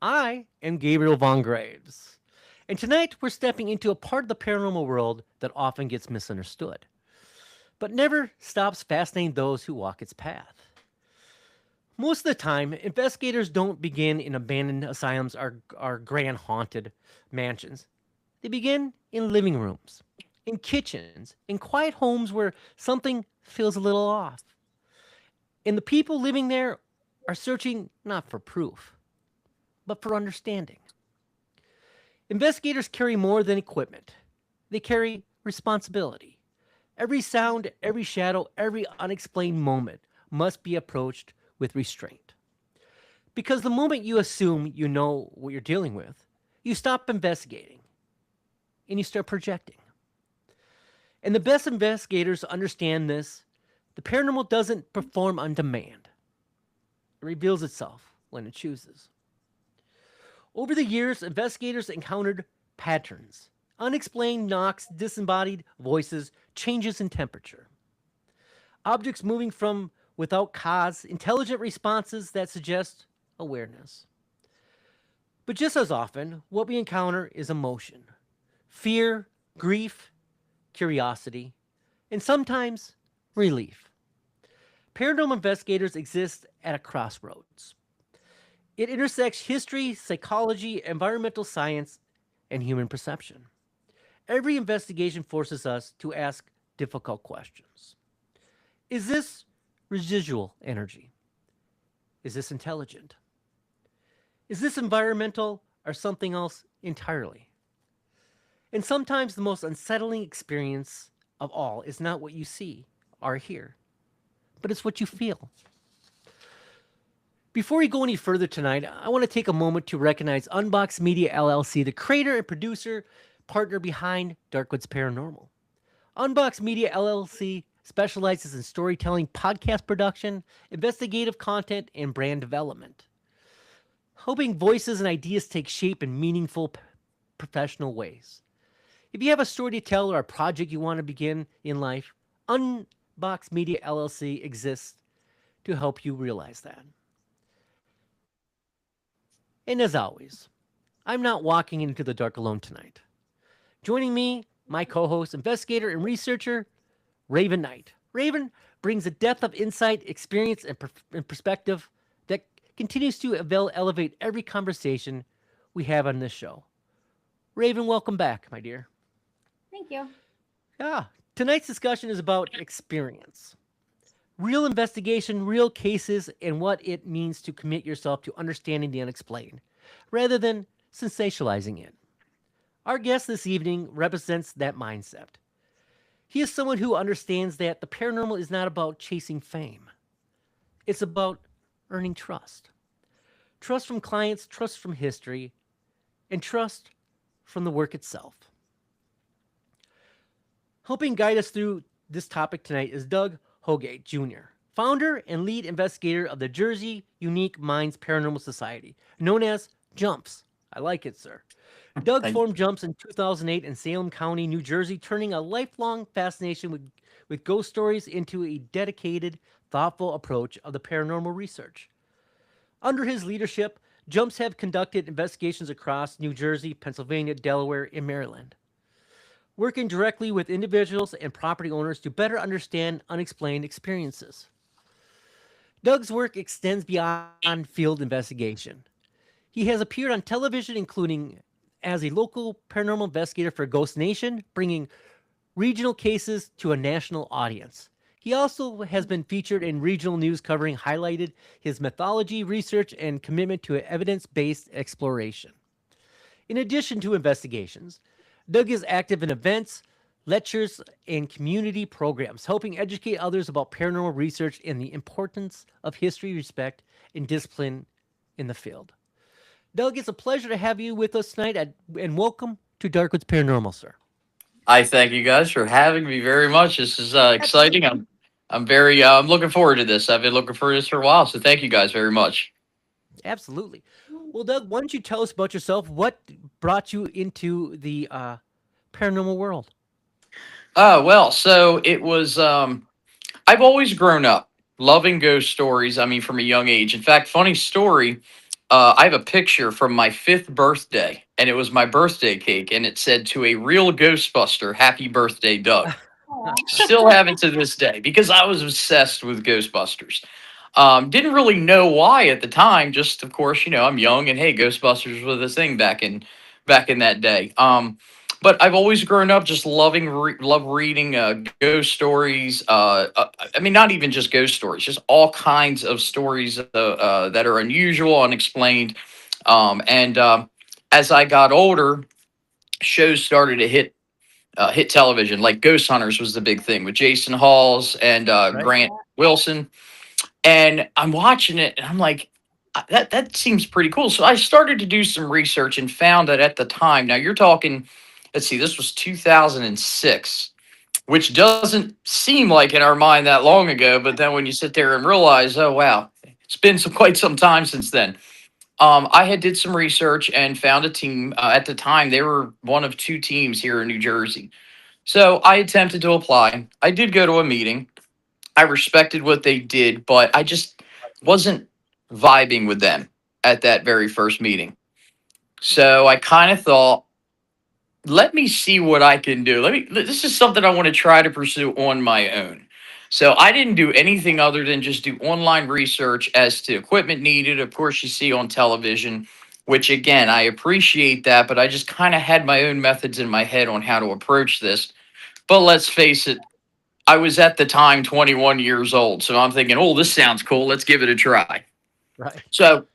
I am Gabriel Von Graves. And tonight we're stepping into a part of the paranormal world that often gets misunderstood, but never stops fascinating those who walk its path. Most of the time, investigators don't begin in abandoned asylums or grand haunted mansions. They begin in living rooms, in kitchens, in quiet homes where something feels a little off. And the people living there are searching not for proof, but for understanding. Investigators carry more than equipment, they carry responsibility. Every sound, every shadow, every unexplained moment must be approached with restraint. Because the moment you assume you know what you're dealing with, you stop investigating and you start projecting. And the best investigators understand this. The paranormal doesn't perform on demand, it reveals itself when it chooses. Over the years, investigators encountered patterns, unexplained knocks, disembodied voices, changes in temperature, objects moving from without cause, intelligent responses that suggest awareness. But just as often, what we encounter is emotion, fear, grief, curiosity, and sometimes relief. Paranormal investigators exist at a crossroads. It intersects history, psychology, environmental science, and human perception. Every investigation forces us to ask difficult questions. Is this residual energy? Is this intelligent? Is this environmental or something else entirely? And sometimes the most unsettling experience of all is not what you see or hear, but it's what you feel. Before we go any further tonight, I want to take a moment to recognize Unbox Media LLC, the creator and producer partner behind Darkwoods Paranormal. Unbox Media LLC specializes in storytelling, podcast production, investigative content, and brand development, helping voices and ideas take shape in meaningful, professional ways. If you have a story to tell or a project you want to begin in life, Unbox Media LLC exists to help you realize that. And as always, I'm not walking into the dark alone tonight. Joining me, my co host, investigator, and researcher, Raven Knight. Raven brings a depth of insight, experience, and perspective that continues to elevate every conversation we have on this show. Raven, welcome back, my dear. Thank you. Yeah, tonight's discussion is about experience. Real investigation, real cases, and what it means to commit yourself to understanding the unexplained, rather than sensationalizing it. Our guest this evening represents that mindset. He is someone who understands that the paranormal is not about chasing fame, it's about earning trust. Trust from clients, trust from history, and trust from the work itself. Helping guide us through this topic tonight is Doug Hogate Jr., founder and lead investigator of the Jersey Unique Minds Paranormal Society, known as JUMPS. I like it, sir. Doug Thank formed JUMPS in 2008 in Salem County, New Jersey, turning a lifelong fascination with ghost stories into a dedicated, thoughtful approach of the paranormal research. Under his leadership, JUMPS have conducted investigations across New Jersey, Pennsylvania, Delaware, and Maryland, working directly with individuals and property owners to better understand unexplained experiences. Doug's work extends beyond field investigation. He has appeared on television, including as a local paranormal investigator for Ghost Nation, bringing regional cases to a national audience. He also has been featured in regional news covering highlighted his mythology research and commitment to evidence-based exploration. In addition to investigations, Doug is active in events, lectures, and community programs, helping educate others about paranormal research and the importance of history, respect, and discipline in the field. Doug, it's a pleasure to have you with us tonight, and welcome to Darkwoods Paranormal, sir. I thank you guys for having me very much. This is exciting. Absolutely. I'm very I'm looking forward to this. I've been looking for this for a while. So thank you guys very much. Absolutely. Well, Doug, why don't you tell us about yourself? What brought you into the paranormal world? So it was. I've always grown up loving ghost stories. I mean, from a young age. In fact, funny story. I have a picture from my 5th birthday, and it was my birthday cake, and it said, "To a real Ghostbuster, happy birthday, Doug." Still Aw. have it to this day because I was obsessed with Ghostbusters. Didn't really know why at the time. Just of course, I'm young, and hey, Ghostbusters was a thing back in that day. But I've always grown up just love reading ghost stories. I mean, not even just ghost stories, just all kinds of stories that are unusual, unexplained. And As I got older, shows started to hit television. Like Ghost Hunters was the big thing with Jason Halls and Right. Grant Wilson. And I'm watching it, and I'm like, that seems pretty cool. So I started to do some research and found that at the time, now you're talking, let's see, this was 2006, which doesn't seem like in our mind that long ago. But then when you sit there and realize, oh wow, it's been quite some time since then. I had did some research and found a team. At the time, they were one of 2 teams here in New Jersey. So I attempted to apply. I did go to a meeting. I respected what they did, but I just wasn't vibing with them at that very first meeting. So I kind of thought, let me see what I can do. This is something I want to try to pursue on my own. So I didn't do anything other than just do online research as to equipment needed. Of course, you see on television, which again, I appreciate that, but I just kind of had my own methods in my head on how to approach this. But let's face it, I was at the time 21 years old. So I'm thinking, oh, this sounds cool. Let's give it a try. Right. So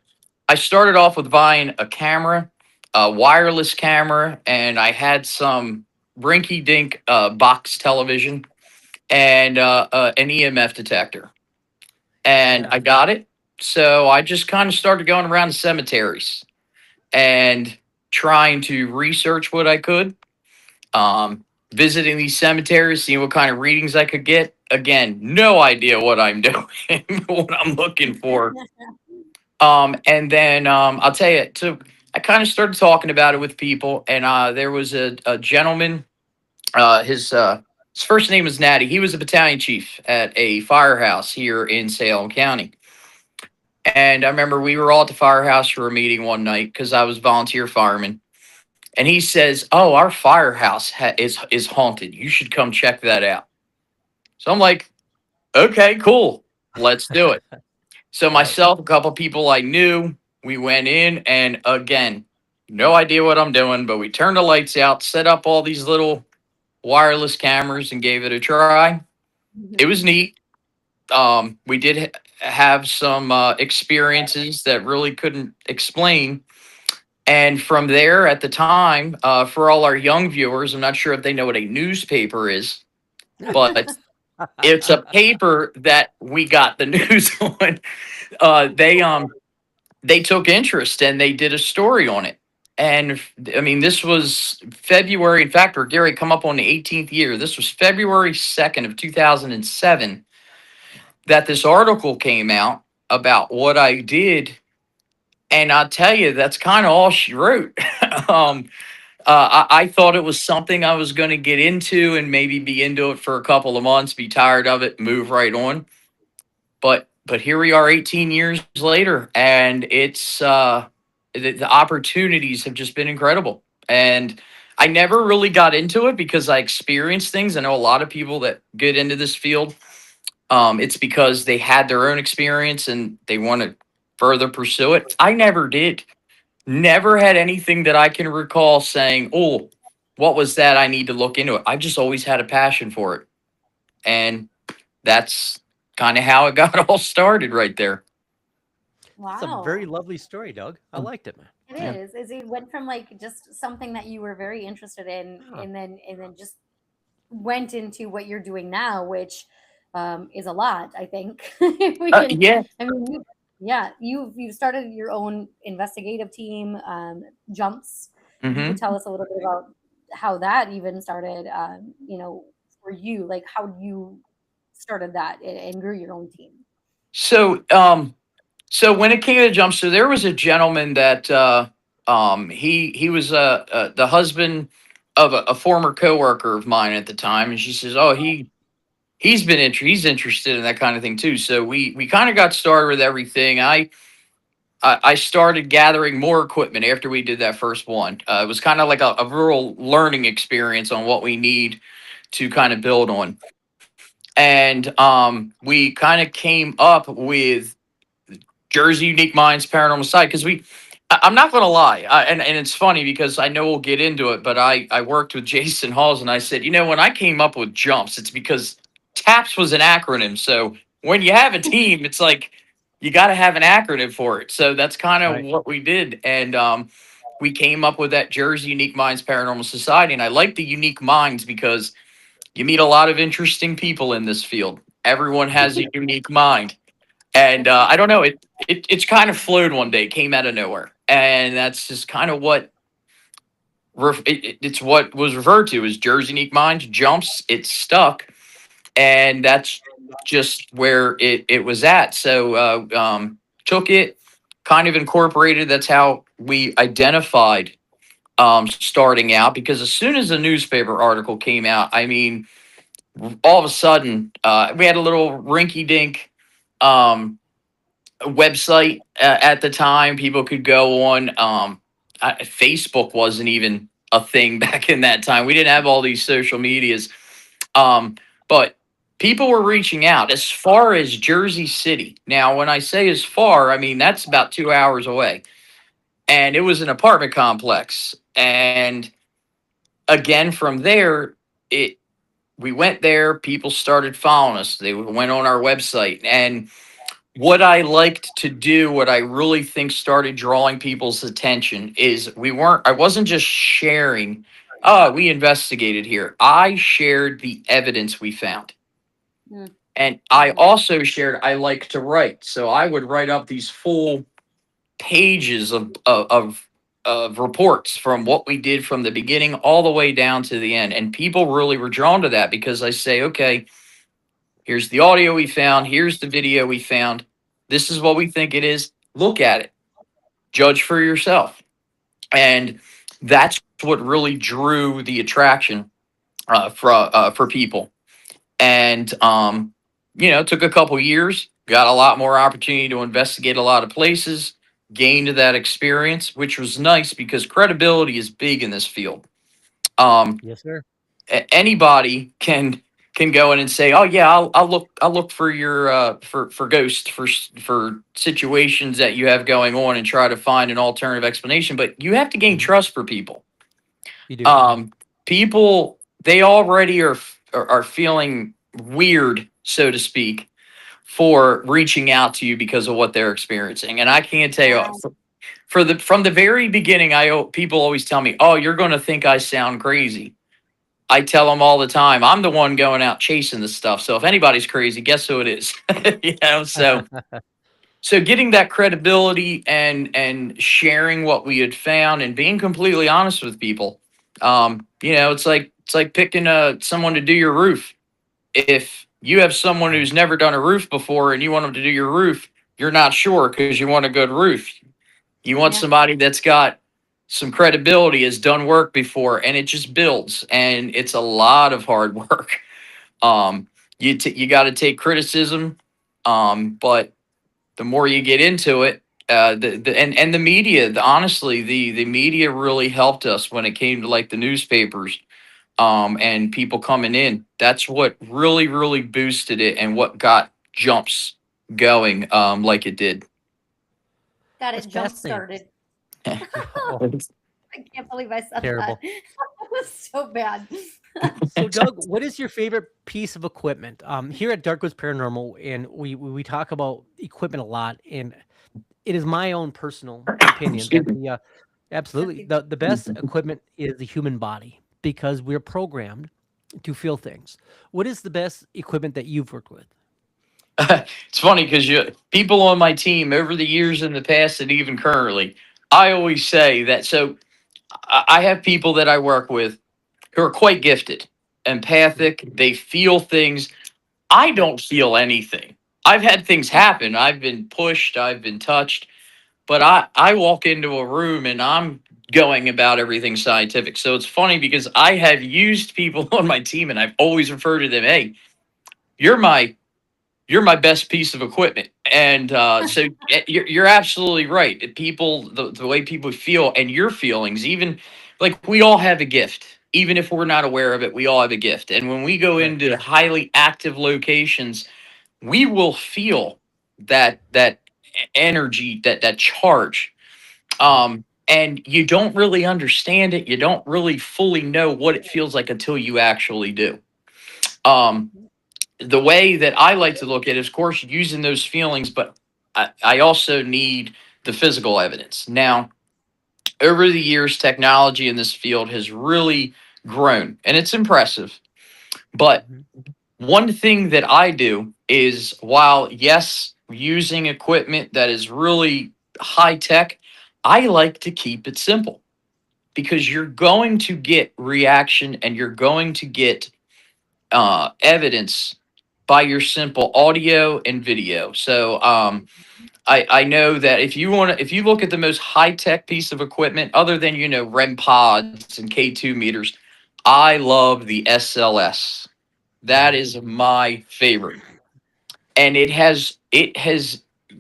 I started off with buying a camera, a wireless camera, and I had some rinky dink box television and an EMF detector. And Yeah. I got it. So I just kind of started going around the cemeteries and trying to research what I could, um, visiting these cemeteries, seeing what kind of readings I could get. Again, no idea what I'm doing, what I'm looking for. And then I'll tell you, so I kind of started talking about it with people, and there was a gentleman. His first name was Natty. He was a battalion chief at a firehouse here in Salem County. And I remember we were all at the firehouse for a meeting one night because I was volunteer fireman. And he says, "Oh, our firehouse is haunted. You should come check that out." So I'm like, "Okay, cool, let's do it." So Right. myself, a couple people I knew, we went in, and again, no idea what I'm doing, but we turned the lights out, set up all these little wireless cameras, and gave it a try. It was Mhm. neat. We did have some experiences that really couldn't explain. And from there, at the time, for all our young viewers, I'm not sure if they know what a newspaper is, but it's a paper that we got the news on. Uh, they um they took interest and they did a story on it. And I mean, this was February. In fact, we're Gary come up on the 18th year. This was February 2nd of 2007 that this article came out about what I did. And I'll tell you, that's kind of all she wrote. um, I thought it was something I was going to get into and maybe be into it for a couple of months, be tired of it, move right on. But here we are 18 years later, and it's the opportunities have just been incredible. And I never really got into it because I experienced things. I know a lot of people that get into this field. It's because they had their own experience and they want to further pursue it. I never did. Never had anything that I can recall saying, "Oh, what was that? I need to look into it." I just always had a passion for it, and that's kind of how it got all started right there. It's a very Wow. lovely story, Doug. I liked it, man. It Yeah. is. Is it went from like just something that you were very interested in, Huh. and then just went into what you're doing now, which is a lot. I think if we can. Yeah. I mean, yeah, you've started your own investigative team, jumps. If you could Hmm. tell us a little bit about how that even started, for you, like how you started that and grew your own team. So, so when it came to jump, so there was a gentleman that he was the husband of a former coworker of mine at the time, and she says, "Oh, he's interested in that kind of thing too." So we kind of got started with everything. I started gathering more equipment after we did that first one. It was kind of like a real learning experience on what we need to kind of build on. And we kind of came up with Jersey Unique Minds Paranormal Site because I'm not going to lie. And it's funny because I know we'll get into it, but I worked with Jason Halls and I said, when I came up with jumps, it's because TAPS was an acronym. So when you have a team, it's like you got to have an acronym for it. So that's kind of Right. what we did. And we came up with that Jersey Unique Minds Paranormal Society. And I like the unique minds because you meet a lot of interesting people in this field. Everyone has a unique mind. And I don't know, it's kind of flowed one day, came out of nowhere, and that's just kind of what it's what was referred to as Jersey Unique Minds jumps. It stuck, and that's just where it was at. So took it, kind of incorporated. That's how we identified starting out. Because as soon as the newspaper article came out, I mean, all of a sudden we had a little rinky dink. Website at the time. People could go on. Facebook wasn't even a thing back in that time. We didn't have all these social medias, but people were reaching out as far as Jersey City. Now, when I say as far, I mean that's about 2 hours away, and it was an apartment complex. And again, from there, it we went there. People started following us. They went on our website, and what I liked to do, what I really think started drawing people's attention is I wasn't just sharing, oh, we investigated here. I shared the evidence we found. Mm. And I also shared, I like to write. So I would write up these full pages of reports from what we did from the beginning all the way down to the end. And people really were drawn to that because I say, okay, here's the audio we found. Here's the video we found. This is what we think it is. Look at it. Judge for yourself. And that's what really drew the attraction for people. And, it took a couple years, got a lot more opportunity to investigate a lot of places, gained that experience, which was nice because credibility is big in this field. Yes, sir. Anybody can go in and say, "Oh yeah, I'll look for your for ghosts for situations that you have going on and try to find an alternative explanation." But you have to gain Mhm. trust for people. You do. People they already are feeling weird, so to speak, for reaching out to you because of what they're experiencing. And I can't tell you Yeah. from the very beginning, people always tell me, "Oh, you're going to think I sound crazy." I tell them all the time, I'm the one going out chasing this stuff. So if anybody's crazy, guess who it is? So getting that credibility and sharing what we had found and being completely honest with people. It's like picking someone to do your roof. If you have someone who's never done a roof before and you want them to do your roof, you're not sure because you want a good roof. You want Yeah. somebody that's got some credibility, has done work before, and it just builds. And it's a lot of hard work. You got to take criticism, but the more you get into it, and the media, honestly, the media really helped us when it came to like the newspapers, and people coming in. That's what really boosted it and what got jumps going, like it did. Got That's it jump fascinating. started. Oh, I can't believe I said terrible. that. That was so bad. So, Doug, what is your favorite piece of equipment? Here at Darkwoods Paranormal, and we talk about equipment a lot, and it is my own personal opinion Excuse that me. absolutely the best equipment is the human body because we're programmed to feel things. What is the best equipment that you've worked with? It's funny because people on my team over the years in the past and even currently, I always say that. So I have people that I work with who are quite gifted, empathic. They feel things. I don't feel anything. I've had things happen. I've been pushed. I've been touched. But I walk into a room and I'm going about everything scientific. So it's funny because I have used people on my team and I've always referred to them, hey, you're my you're my best piece of equipment. And so you're absolutely right. People, the way people feel and your feelings, even like we all have a gift. Even if we're not aware of it, we all have a gift. And when we go Right. into highly active locations, we will feel that energy, that charge. And you don't really understand it. You don't really fully know what it feels like until you actually do. Um, the way that I like to look at it is, of course, using those feelings, but I also need the physical evidence. Now, over the years, technology in this field has really grown, and it's impressive. But Mhm. one thing that I do is, while yes, using equipment that is really high tech, I like to keep it simple because you're going to get reaction and you're going to get evidence by your simple audio and video. So I know that if you want to, if you look at the most high tech piece of equipment, other than REM pods and K2 meters, I love the SLS. That Mhm. is my favorite, and it has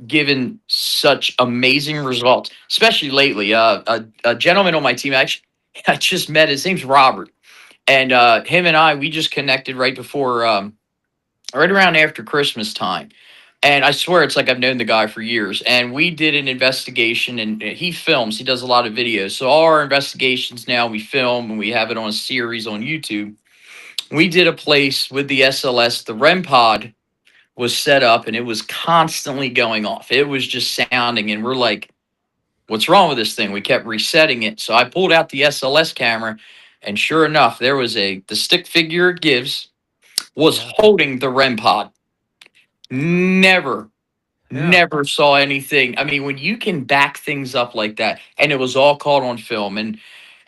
given such amazing results, especially lately. A gentleman on my team, actually, I just met. His name's Robert, and him and I, we just connected right before, right around after Christmas time. And I swear it's like I've known the guy for years. And we did an investigation, and he films. He does a lot of videos. So all our investigations now we film and we have it on a series on YouTube. We did a place with the SLS. The REM pod was set up and it was constantly going off. It was just sounding, and we're like, what's wrong with this thing? We kept resetting it. So I pulled out the SLS camera, and sure enough, there was the stick figure it gives was Yeah. holding the REM pod. Never, Yeah. never saw anything. I mean, when you can back things up like that, and it was all caught on film, and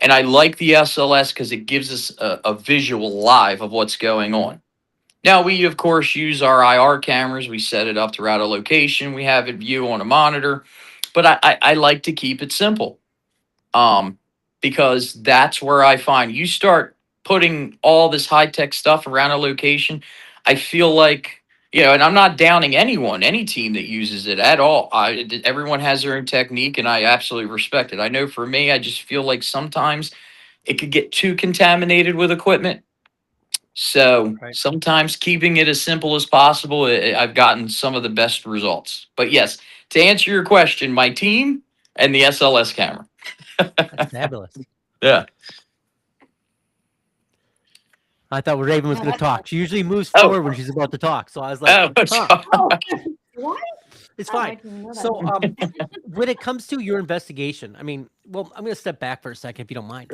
I like the SLS because it gives us a visual live of what's going on. Now, we, of course, use our IR cameras. We set it up throughout a location. We have it view on a monitor, but I like to keep it simple, um, because that's where I find you start putting all this high tech stuff around a location. I feel like, and I'm not downing anyone, any team that uses it at all. Everyone has their own technique, and I absolutely respect it. I know for me, I just feel like sometimes it could get too contaminated with equipment, so Right. sometimes keeping it as simple as possible, I've gotten some of the best results. But yes, to answer your question, my team and the SLS camera. That's fabulous. Yeah. I thought Raven was Yeah, going to that's talk. She usually moves Oh, forward when she's about to talk. So I was like, oh, huh, oh, what? it's Oh, I fine. didn't know that. So when it comes to your investigation, I mean, well, I'm going to step back for a second if you don't mind.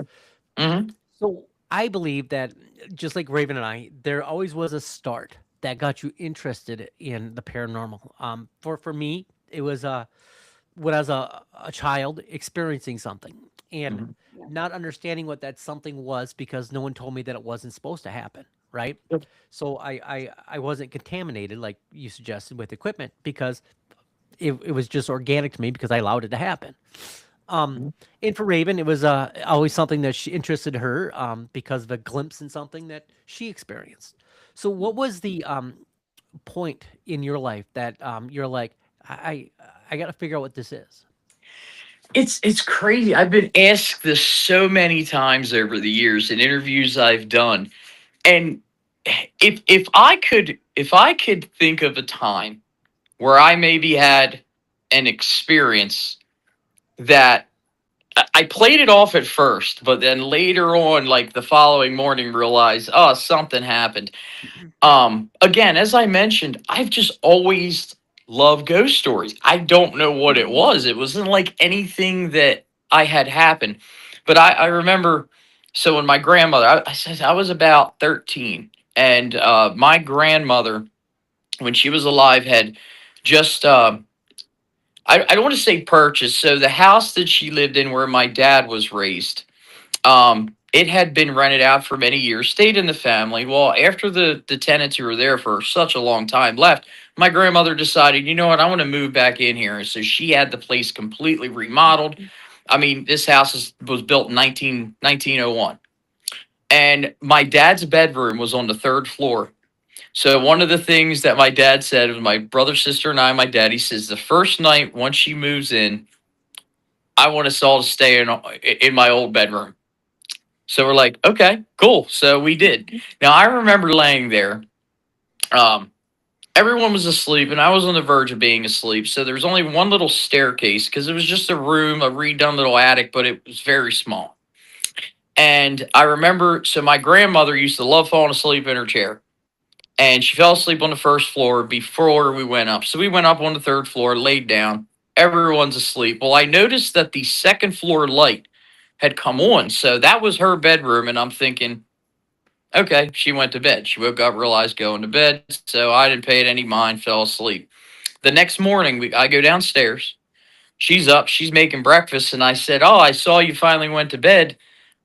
hmm So I believe that just like Raven and I, there always was a start that got you interested in the paranormal. For me, it was when I was a child experiencing something and hmm Yeah. not understanding what that something was because no one told me that it wasn't supposed to happen. Right. So I wasn't contaminated like you suggested with equipment because it was just organic to me because I allowed it to happen. Um, and for Raven, it was always something that she interested her because of a glimpse in something that she experienced. So, what was the point in your life that you're like, I got to figure out what this is? It's crazy. I've been asked this so many times over the years in interviews I've done, and if I could think of a time where I maybe had an experience that I played it off at first, but then later on, like the following morning, realized, oh, something happened. Again, as I mentioned, I've just always loved ghost stories. I don't know what it was. It wasn't like anything that I had happened, but I remember. So when my grandmother, I said I was about 13, and my grandmother, when she was alive, had just I don't want to say purchased. So the house that she lived in, where my dad was raised, it had been rented out for many years, stayed in the family. Well, after the tenants who were there for such a long time left, my grandmother decided, you know what, I want to move back in here. And so she had the place completely remodeled. I mean, this house was built in 1901. And my dad's bedroom was on the third floor. So one of the things that my dad said was my brother, sister, and I, my dad, he says the first night once she moves in, I want us all to stay in my old bedroom. So we're like, okay, cool. So we did. Now I remember laying there. Um, Everyone was asleep, and I was on the verge of being asleep. So there was only one little staircase because it was just a room, a redone little attic, but it was very small. And I remember, so my grandmother used to love falling asleep in her chair, and she fell asleep on the first floor before we went up. So we went up on the third floor, laid down. Everyone's asleep. Well, I noticed that the second floor light had come on. So that was her bedroom. And I'm thinking, okay, she went to bed. She woke up, realized going to bed. So I didn't pay it any mind, fell asleep. The next morning, I go downstairs. She's up, she's making breakfast. And I said, oh, I saw you finally went to bed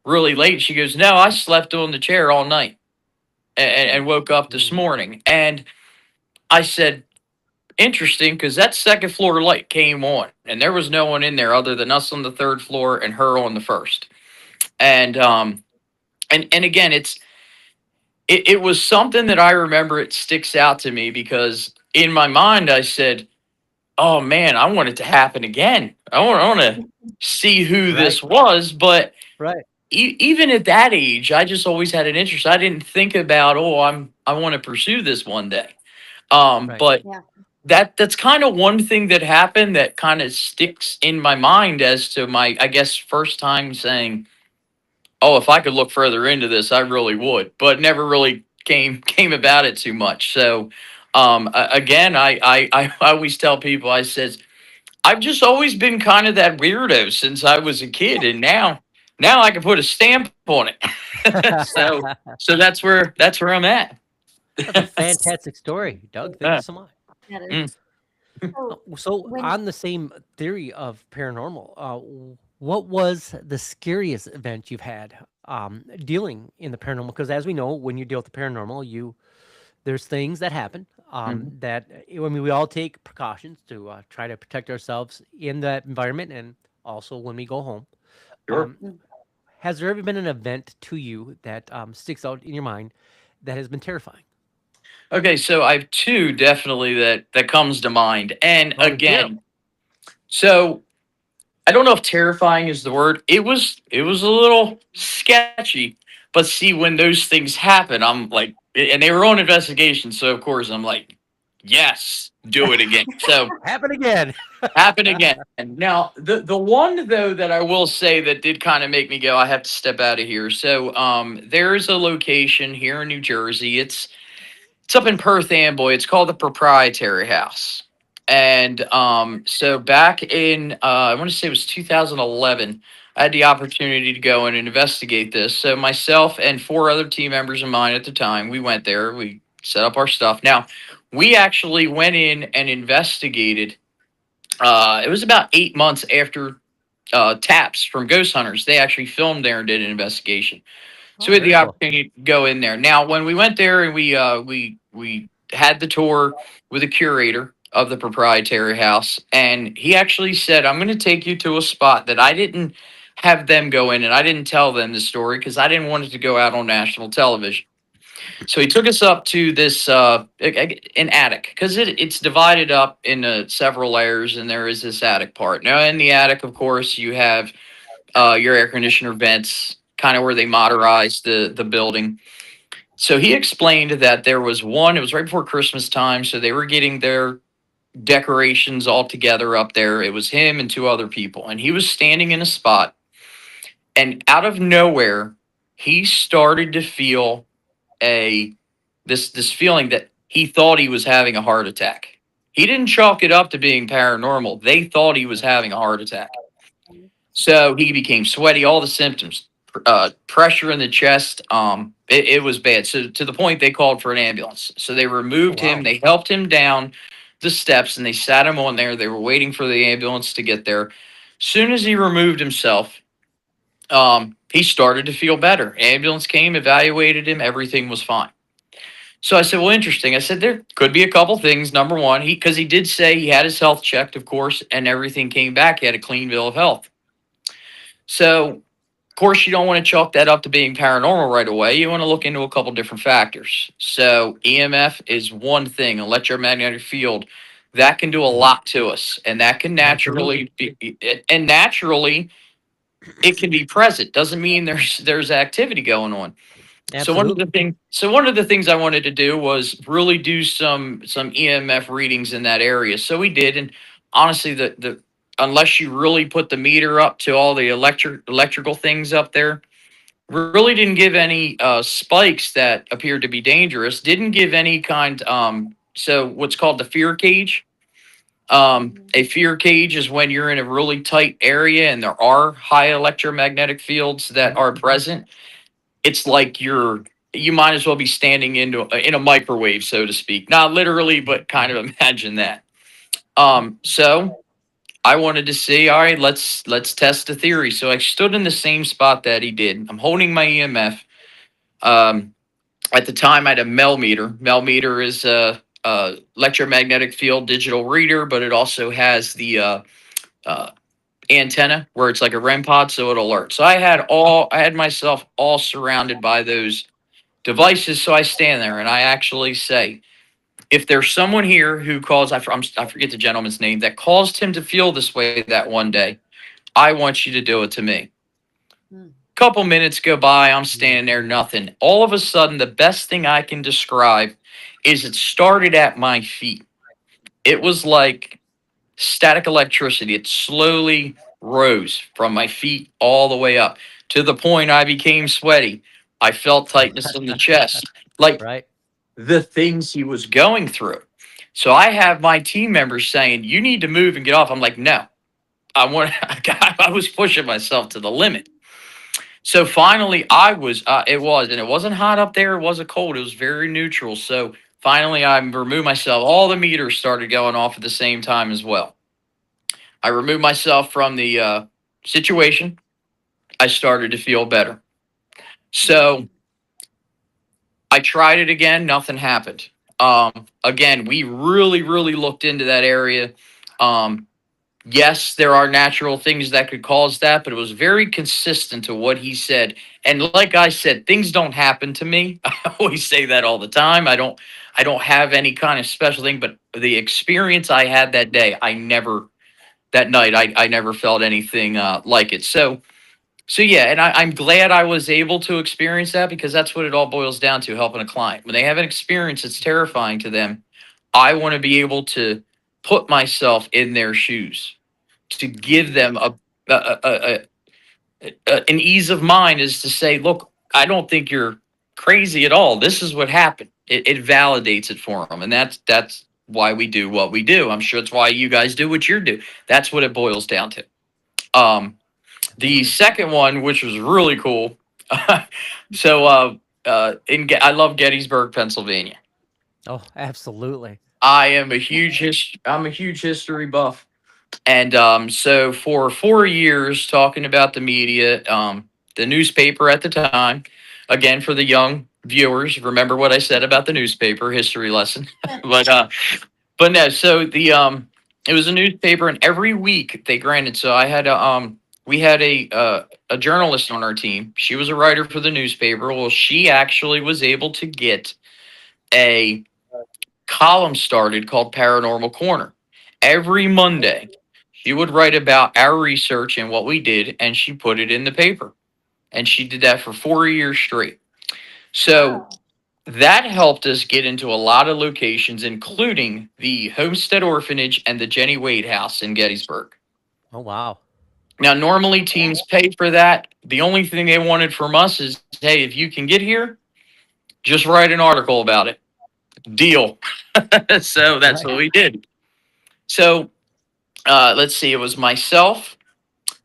really late. She goes, no, I slept on the chair all night and woke up this Mm. morning. And I said, interesting, because that second floor light came on, and there was no one in there other than us on the third floor and her on the first. And again, it was something that I remember. It sticks out to me because in my mind I said, "Oh man, I want it to happen again. I want to see who Right. this was." But Right. even at that age, I just always had an interest. I didn't think about, oh, I want to pursue this one day. Right. But Yeah. that's kind of one thing that happened that kind of sticks in my mind as to my, I guess, first time saying, "Oh, if I could look further into this, I really would," but never really came about it too much. So, again, I always tell people, I says, I've just always been kind of that weirdo since I was a kid, and now I can put a stamp on it. So that's where I'm at. That's a fantastic story, Doug. Thank you Uh, so much. That is. mm. So So, when on the same theory of paranormal, what was the scariest event you've had dealing in the paranormal? Because as we know, when you deal with the paranormal, there's things that happen Mhm. that I mean, we all take precautions to try to protect ourselves in that environment, and also when we go home. Sure. Um, mm, has there ever been an event to you that sticks out in your mind that has been terrifying? Okay, so I have two definitely that comes to mind, and Oh, let's hear 'em. again, so I don't know if terrifying is the word. It was a little sketchy, but see when those things happen, I'm like, and they were on investigation, so of course I'm like, yes, do it again. So Happen again. happen again. Now the one though that I will say that did kind of make me go, I have to step out of here. So there's a location here in New Jersey. It's up in Perth Amboy. It's called the Proprietary House. And so back in, I want to say it was 2011, I had the opportunity to go in and investigate this. So myself and four other team members of mine at the time, we went there. We set up our stuff. Now, we actually went in and investigated. It was about 8 months after Taps from Ghost Hunters. They actually filmed there and did an investigation. So Oh, we had very the cool. opportunity to go in there. Now, when we went there and we had the tour with the curator of the proprietary house, and he actually said, "I'm going to take you to a spot that I didn't have them go in, and I didn't tell them the story because I didn't want it to go out on national television." So he took us up to this an attic because it's divided up into several layers, and there is this attic part. Now, in the attic, of course, you have your air conditioner vents, kind of where they modernized the building. So he explained that there was one. It was right before Christmas time, so they were getting their decorations all together up there. It was him and two other people, and he was standing in a spot, and out of nowhere, he started to feel a this feeling that he thought he was having a heart attack. He didn't chalk it up to being paranormal. They thought he was having a heart attack. So he became sweaty, all the symptoms, pressure in the chest. It was bad. So to the point they called for an ambulance. So they Oh, removed him. wow. They helped him down the steps and they sat him on there. They were waiting for the ambulance to get there. Soon as he removed himself, he started to feel better. Ambulance came, evaluated him. Everything was fine. So I said, well, interesting. I said, there could be a couple things. Number one, because he did say he had his health checked, of course, and everything came back. He had a clean bill of health. So course, you don't want to chalk that up to being paranormal right away. You want to look into a couple different factors. So EMF is one thing, electromagnetic field, that can do a lot to us, and that can naturally and naturally it can be present. Doesn't mean there's activity going on. Absolutely. So one of the things I wanted to do was really do some EMF readings in that area. So we did, and honestly, the unless you really put the meter up to all the electrical things up there, really didn't give any spikes that appeared to be dangerous. Didn't give any kind. So what's called the fear cage. A fear cage is when you're in a really tight area and there are high electromagnetic fields that are present. It's like you might as well be standing in a microwave, so to speak. Not literally, but kind of imagine that. So I wanted to see, all right, let's test the theory. So I stood in the same spot that he did. I'm holding my EMF. Um, at the time, I had a Mel meter. Mel meter is a electromagnetic field digital reader, but it also has the uh, antenna where it's like a REM pod, so it alerts. So I had myself all surrounded by those devices. So I stand there and I actually say, if there's someone here who calls, I forget the gentleman's name, that caused him to feel this way that one day, I want you to do it to me. Couple minutes go by, I'm standing there, nothing. All of a sudden, the best thing I can describe is it started at my feet. It was like static electricity. It slowly rose from my feet all the way up to the point I became sweaty. I felt tightness in the chest, like Right. the things he was going through. So I have my team members saying, "You need to move and get off." I'm like, "No, I want." I was pushing myself to the limit. So finally, and it wasn't hot up there. It wasn't cold. It was very neutral. So finally, I removed myself. All the meters started going off at the same time as well. I removed myself from the situation. I started to feel better. So I tried it again. Nothing happened. Again, we really, really looked into that area. Um, yes, there are natural things that could cause that, but it was very consistent to what he said. And like I said, things don't happen to me. I always say that all the time. I don't have any kind of special thing, but the experience I had that day, that night, I never felt anything like it. So yeah, and I'm glad I was able to experience that because that's what it all boils down to, helping a client. When they have an experience that's terrifying to them, I want to be able to put myself in their shoes to give them an ease of mind is to say, look, I don't think you're crazy at all. This is what happened. It validates it for them. And that's why we do what we do. I'm sure it's why you guys do what you do. That's what it boils down to. The second one, which was really cool. So I love Gettysburg, Pennsylvania. Oh, absolutely. I'm a huge history buff. And so for 4 years, talking about the media, the newspaper at the time, again, for the young viewers, remember what I said about the newspaper history lesson. But no, so it was a newspaper, and every week they granted. So I had we had a journalist on our team. She was a writer for the newspaper. Well, she actually was able to get a column started called Paranormal Corner. Every Monday, she would write about our research and what we did, and she put it in the paper. And she did that for 4 years straight. So that helped us get into a lot of locations, including the Homestead Orphanage and the Jenny Wade House in Gettysburg. Oh, wow. Now, normally teams pay for that. The only thing they wanted from us is, hey, if you can get here, just write an article about it. Deal. So that's what we did. So let's see, it was myself,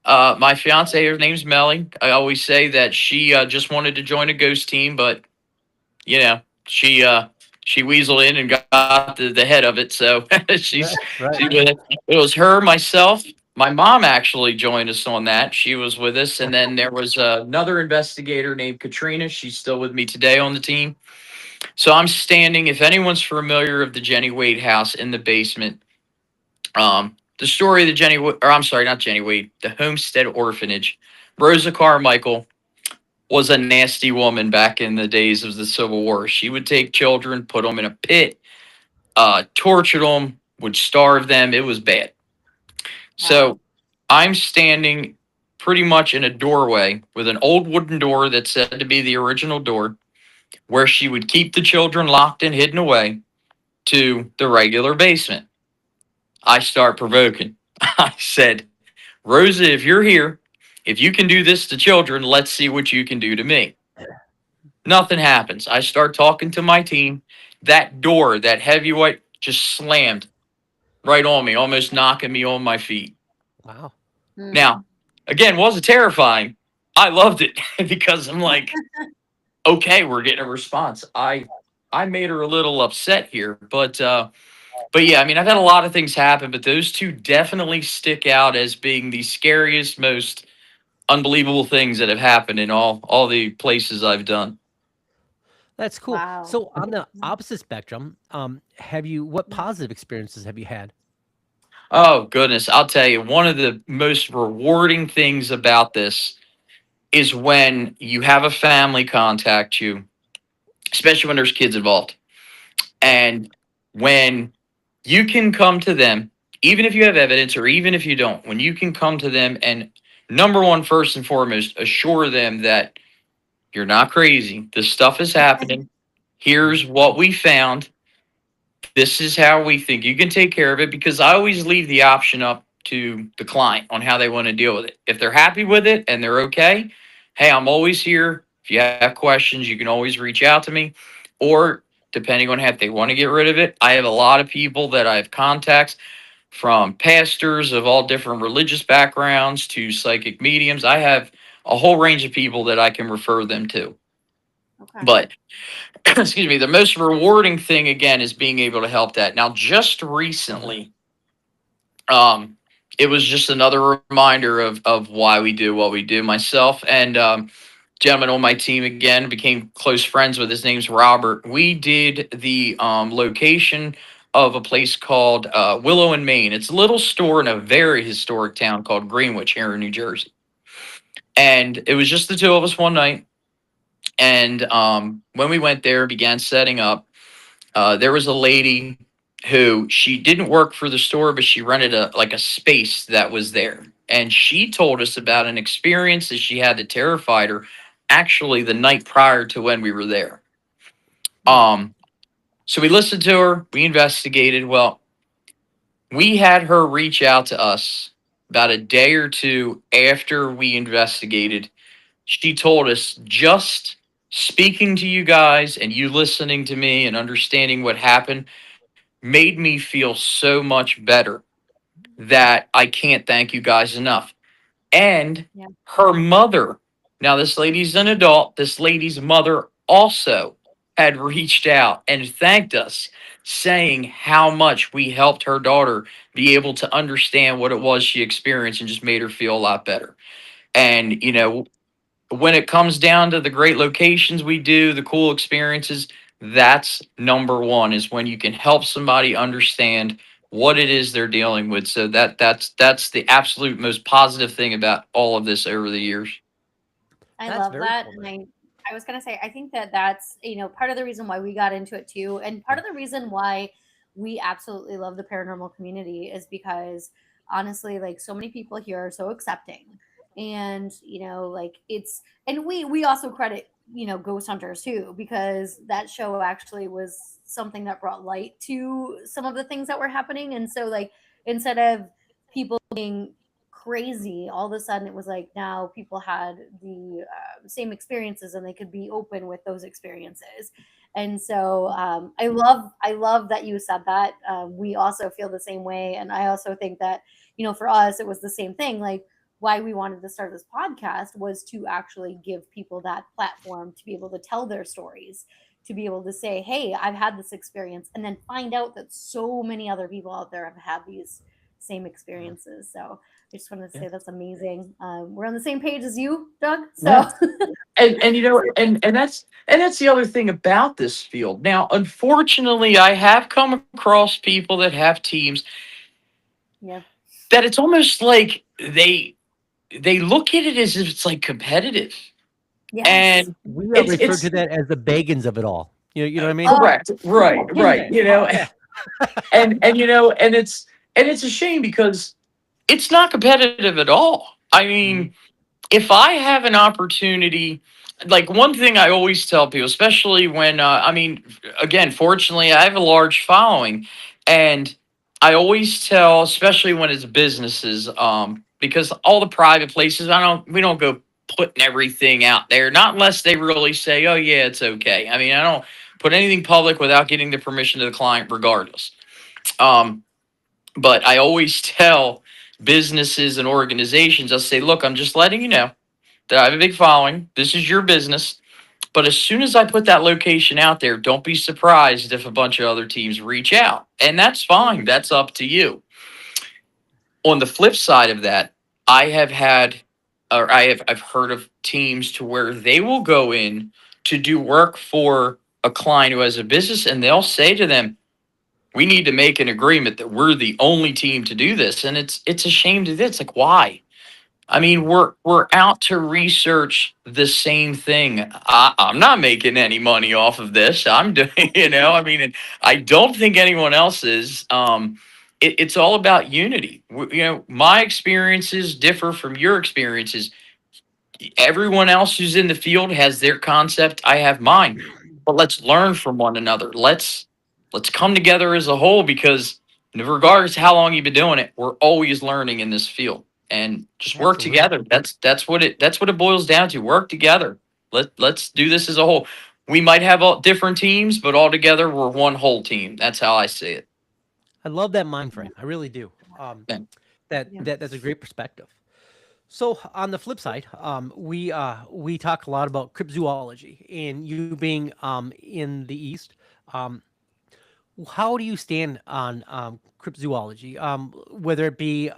my fiance, her name's Melly. I always say that she just wanted to join a ghost team, but you know, she weaseled in and got the head of it. So it was her, myself. My mom actually joined us on that. She was with us, and then there was another investigator named Katrina. She's still with me today on the team. So I'm standing. If anyone's familiar of the Jenny Wade house in the basement, the story of the or I'm sorry, not Jenny Wade, the Homestead Orphanage Rosa Carmichael was a nasty woman back in the days of the Civil War. She would take children, put them in a pit, tortured them, would starve them. It was bad. Wow. So I'm standing pretty much in a doorway with an old wooden door that's said to be the original door, where she would keep the children locked and hidden away, to the regular basement. I start provoking. I said, Rosa, if you're here, if you can do this to children, let's see what you can do to me. Nothing happens. I start talking to my team. That door, that heavyweight, just slammed right on me, almost knocking me on my feet. Wow. Mm. Now, again, was it terrifying? I loved it because I'm like, okay, we're getting a response. I made her a little upset here, but yeah, I mean, I've had a lot of things happen, but those two definitely stick out as being the scariest, most unbelievable things that have happened in all the places I've done. That's cool. Wow. So on the opposite spectrum, what Yeah. positive experiences have you had? Oh goodness, I'll tell you, one of the most rewarding things about this is when you have a family contact you, especially when there's kids involved. Yeah. And when you can come to them, even if you have evidence or even if you don't, when you can come to them and, number one, first and foremost, assure them that you're not crazy. This stuff is happening. Here's what we found. This is how we think you can take care of it, because I always leave the option up to the client on how they want to deal with it. If they're happy with it and they're okay, hey, I'm always here. If you have questions, you can always reach out to me. Or depending on if they want to get rid of it, I have a lot of people that I have contacts, from pastors of all different religious backgrounds to psychic mediums. I have a whole range of people that I can refer them to. Okay. But excuse me, the most rewarding thing again is being able to help that. Now, just recently, um, it was just another reminder of why we do what we do. Myself and gentleman on my team again became close friends with. His name's Robert. We did the location of a place called Willow in Maine. It's a little store in a very historic town called Greenwich here in New Jersey. And it was just the two of us one night. And when we went there, began setting up, there was a lady who, she didn't work for the store, but she rented a space that was there. And she told us about an experience that she had that terrified her, actually the night prior to when we were there. Um, so we listened to her, we investigated. Well, we had her reach out to us about a day or two after we investigated. She told us, just speaking to you guys and you listening to me and understanding what happened made me feel so much better that I can't thank you guys enough. And Yeah. her mother, now this lady's an adult, this lady's mother also had reached out and thanked us, saying how much we helped her daughter be able to understand what it was she experienced and just made her feel a lot better. And, when it comes down to the great locations we do, the cool experiences, that's number one, is when you can help somebody understand what it is they're dealing with. So that's the absolute most positive thing about all of this over the years. I That's love very that. cool, And man. I was going to say, I think that that's, part of the reason why we got into it too. And part Yeah. of the reason why we absolutely love the paranormal community is because honestly, like so many people here are so accepting. And, like and we also credit, Ghost Hunters too, because that show actually was something that brought light to some of the things that were happening. And so, like, instead of people being crazy, all of a sudden it was like now people had the same experiences and they could be open with those experiences. And so I love that you said that. We also feel the same way, and I also think that for us it was the same thing. Like, why we wanted to start this podcast was to actually give people that platform to be able to tell their stories, to be able to say, hey, I've had this experience, and then find out that so many other people out there have had these same Yeah. experiences. So I just wanted to Yeah. say that's amazing. We're on the same page as you, Doug. Yeah. So And and that's the other thing about this field. Now, unfortunately, I have come across people that have teams yeah, that it's almost like they look at it as if it's like competitive. Yes. And We refer it's to that as the Bagans of it all. You know what I mean? correct. Right, right. Yeah. And it's a shame because it's not competitive at all. I Mhm. mean, if I have an opportunity, like one thing I always tell people, especially when, I mean, again, fortunately, I have a large following, and I always tell, especially when it's businesses, because all the private places, we don't go putting everything out there, not unless they really say, oh yeah, it's okay. I mean, I don't put anything public without getting the permission of the client, regardless. Um, but I always tell businesses and organizations, I'll say, look, I'm just letting you know that I have a big following. This is your business. But as soon as I put that location out there, don't be surprised if a bunch of other teams reach out. And that's fine. That's up to you. On the flip side of that, I have had, or I've heard of teams to where they will go in to do work for a client who has a business, and they'll say to them, we need to make an agreement that we're the only team to do this. And it's a shame to this. It's like, why? I mean, we're out to research the same thing. I'm not making any money off of this. I'm doing, I mean, and I don't think anyone else is. It's all about unity. My experiences differ from your experiences. Everyone else who's in the field has their concept. I have mine. But let's learn from one another. Let's come together as a whole, because regardless how long you've been doing it, we're always learning in this field. And just work Absolutely. together. That's what it boils down to. Work together. Let's do this as a whole. We might have all different teams, but all together we're one whole team. That's how I see it. I love that mind frame. I really do. Yeah. That's a great perspective. So on the flip side, we talk a lot about cryptozoology, and you being in the East. Um, how do you stand on cryptozoology? Whether it be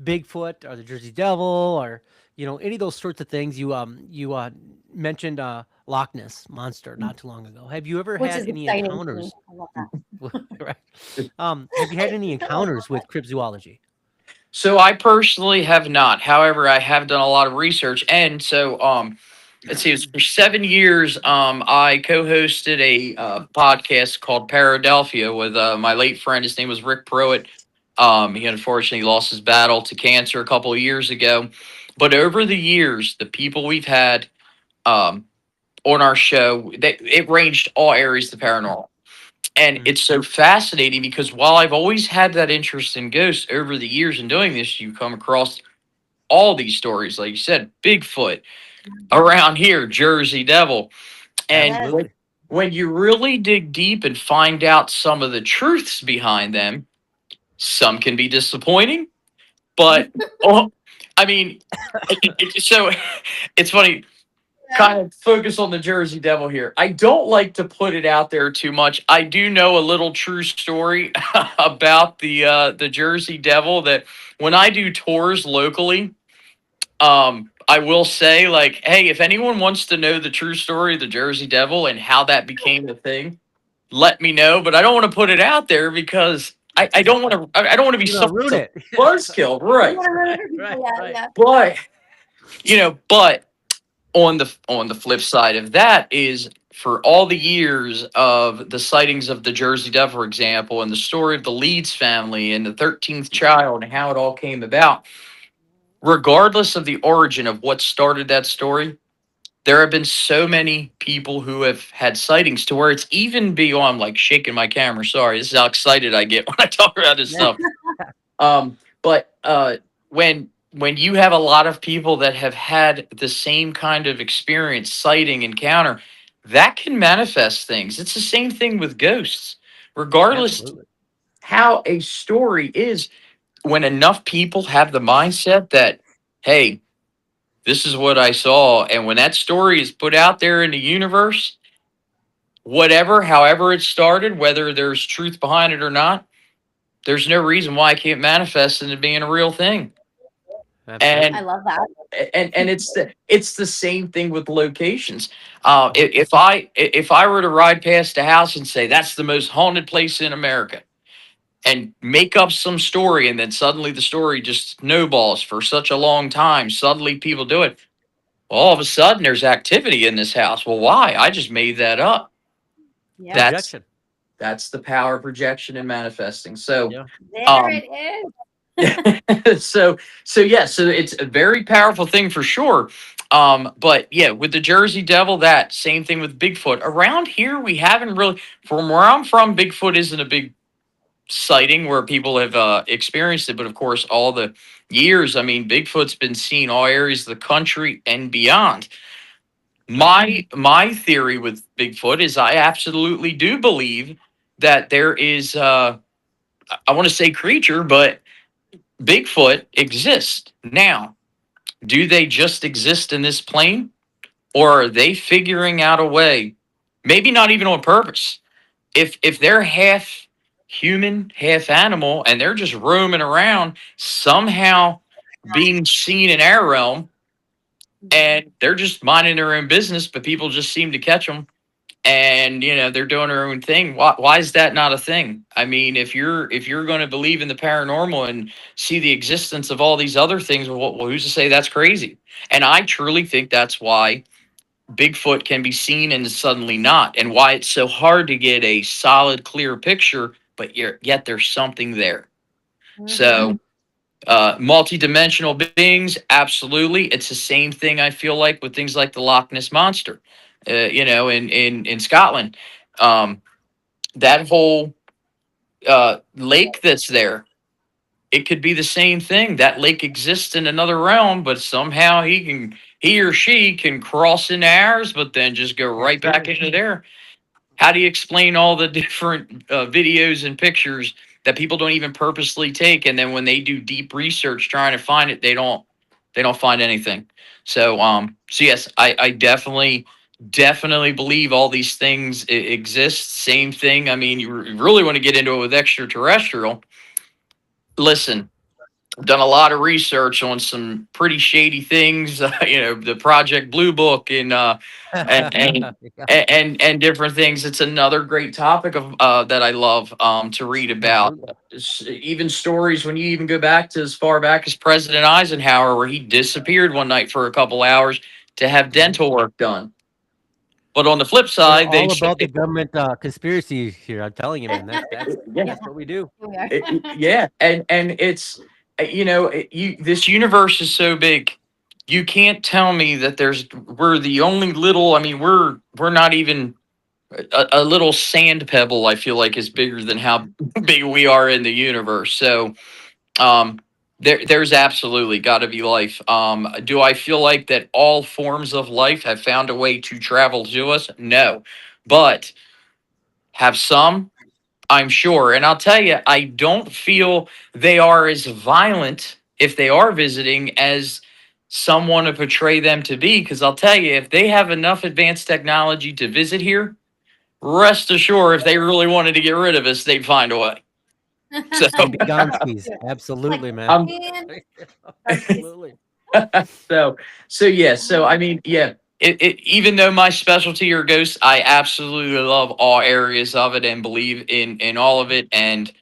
Bigfoot or the Jersey Devil, or any of those sorts of things. You mentioned Loch Ness monster not too long ago. Have you ever Which had is any exciting to me. encounters? I love that. Right. Have you had any encounters with cryptozoology? So I personally have not. However, I have done a lot of research, and so let's see, it was for 7 years. I co-hosted a podcast called Paradelphia with my late friend. His name was Rick Pruitt. He unfortunately lost his battle to cancer a couple of years ago. But over the years, the people we've had um, on our show, it ranged all areas of the paranormal. And Mhm. it's so fascinating because while I've always had that interest in ghosts, over the years in doing this, you come across all these stories, like you said, Bigfoot, around here, Jersey Devil. And Yes. Absolutely. when you really dig deep and find out some of the truths behind them, some can be disappointing, but oh, I mean, so it's funny. Kind of focus on the Jersey Devil here. I don't like to put it out there too much. I do know a little true story about the Jersey Devil, that when I do tours locally, I will say, like, hey, if anyone wants to know the true story of the Jersey Devil and how that became the thing, let me know. But I don't want to put it out there because I don't want to. I don't want to be You know, ruin someone's it. buzzkill, You right? want to ruin it Right, for right, people, yeah, right. yeah. But but on the flip side of that is, for all the years of the sightings of the Jersey Devil, for example, and the story of the Leeds family and the 13th child and how it all came about, regardless of the origin of what started that story, there have been so many people who have had sightings to where it's even beyond, like, shaking my camera. Sorry, this is how excited I get when I talk about this Yeah. stuff. But when you have a lot of people that have had the same kind of experience, sighting, encounter, that can manifest things. It's the same thing with ghosts. Regardless Absolutely. how a story is, when enough people have the mindset that, hey, this is what I saw, and when that story is put out there in the universe, whatever, however it started, whether there's truth behind it or not, there's no reason why it can't manifest into being a real thing. I Absolutely. And love that. and it's the same thing with locations. If I were to ride past a house and say that's the most haunted place in America, and make up some story, and then suddenly the story just snowballs for such a long time. Suddenly people do it. Well, all of a sudden there's activity in this house. Well, why? I just made that up. Yeah. That's Projection. that's the power of projection and manifesting. So Yeah. There it is. so it's a very powerful thing for sure. But yeah, with the Jersey Devil, that same thing with Bigfoot. Around here, we haven't really, from where I'm from, Bigfoot isn't a big sighting where people have experienced it. But of course, all the years, I mean, Bigfoot's been seen all areas of the country and beyond. My theory with Bigfoot is I absolutely do believe that there is I want to say creature, but Bigfoot exists. Now, do they just exist in this plane? Or are they figuring out a way, maybe not even on purpose? If they're half human, half animal, and they're just roaming around, somehow being seen in our realm, and they're just minding their own business, but people just seem to catch them, and they're doing their own thing. Why is that not a thing? I mean, if you're going to believe in the paranormal and see the existence of all these other things, well, who's to say that's crazy? And I truly think that's why Bigfoot can be seen and suddenly not, and why it's so hard to get a solid, clear picture, but yet there's something there. So, multi-dimensional beings, absolutely. It's the same thing I feel like with things like the Loch Ness monster, in Scotland. Um, that whole lake that's there, it could be the same thing. That lake exists in another realm, but somehow he or she can cross into ours, but then just go right back into there. How do you explain all the different videos and pictures that people don't even purposely take, and then when they do deep research trying to find it, they don't find anything. So yes, I definitely believe all these things exist. Same thing. I mean, you really want to get into it with extraterrestrial. Listen, I've done a lot of research on some pretty shady things. The Project Blue Book and and Yeah, and different things. It's another great topic of that I love to read about. absolutely. Even stories when you even go back to as far back as President Eisenhower, where he disappeared one night for a couple hours to have Mhm. dental work done. But on the flip We're side, they all about the government conspiracy here. I'm telling you, man. yeah, That's what we do. Here we are. yeah, and it's this universe is so big. You can't tell me that we're the only little. I mean, we're not even a little sand pebble. I feel like is bigger than how big we are in the universe. So there's absolutely got to be life. Do I feel like that all forms of life have found a way to travel to us? No, but have some, I'm sure. And I'll tell you, I don't feel they are as violent if they are visiting as some want to portray them to be. Because I'll tell you, if they have enough advanced technology to visit here, rest assured, if they really wanted to get rid of us, they'd find a way. So They'd be Gonskis. Yeah. Like, Absolutely, man. I'm man, Absolutely. so yeah. So I mean, yeah. Even though my specialty are ghosts, I absolutely love all areas of it and believe in all of it. And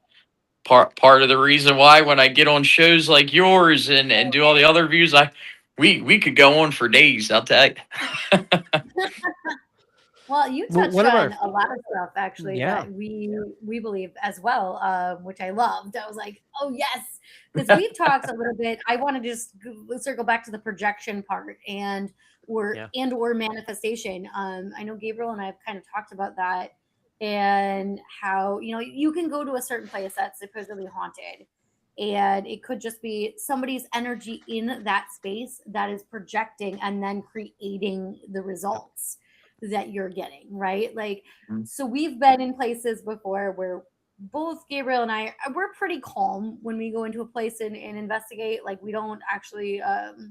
part of the reason why when I get on shows like yours and do all the other views, we could go on for days. I'll tell you. well, you Well, touched one of on our a lot of stuff actually yeah. that we believe as well, which I loved. I was like, oh yes, because we've talked a little bit. I want to just circle back to the projection part Yeah. or manifestation. I know Gabriel and I have kind of talked about that and how you can go to a certain place that's supposedly haunted. And it could just be somebody's energy in that space that is projecting and then creating the Yep. results that you're getting, right? Like, Mhm. so we've been in places before where both Gabriel and I, we're pretty calm when we go into a place and investigate. Like, we don't actually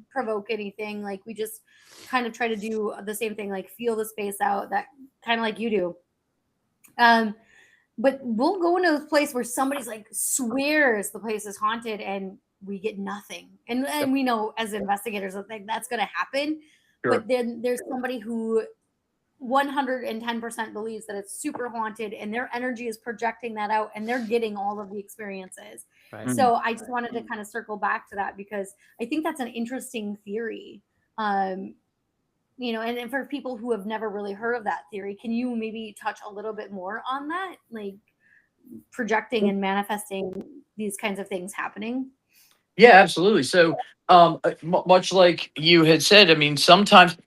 provoke anything. Like, we just kind of try to do the same thing, like feel the space out, that kind of like you do. Um, but we'll go into a place where somebody's like swears the place is haunted and we get nothing. And we know as investigators that that's going to happen. Sure. But then there's somebody who 110% believes that it's super haunted and their energy is projecting that out and they're getting all of the experiences. Right. So I just wanted to kind of circle back to that because I think that's an interesting theory. Um, and for people who have never really heard of that theory, can you maybe touch a little bit more on that? Like projecting and manifesting these kinds of things happening? Yeah, absolutely. So, much like you had said, I mean, sometimes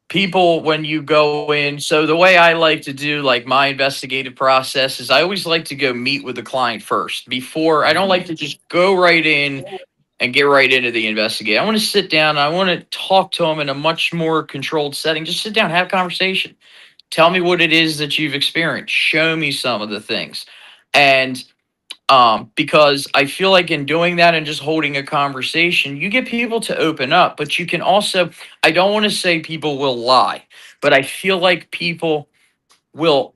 people, when you go in, so the way I like to do like my investigative process is I always like to go meet with the client first before. I don't like to just go right in and get right into the investigate. I want to sit down. I want to talk to them in a much more controlled setting. Just sit down, have a conversation. Tell me what it is that you've experienced. Show me some of the things. And because I feel like in doing that and just holding a conversation, you get people to open up, but you can also, I don't want to say people will lie, but I feel like people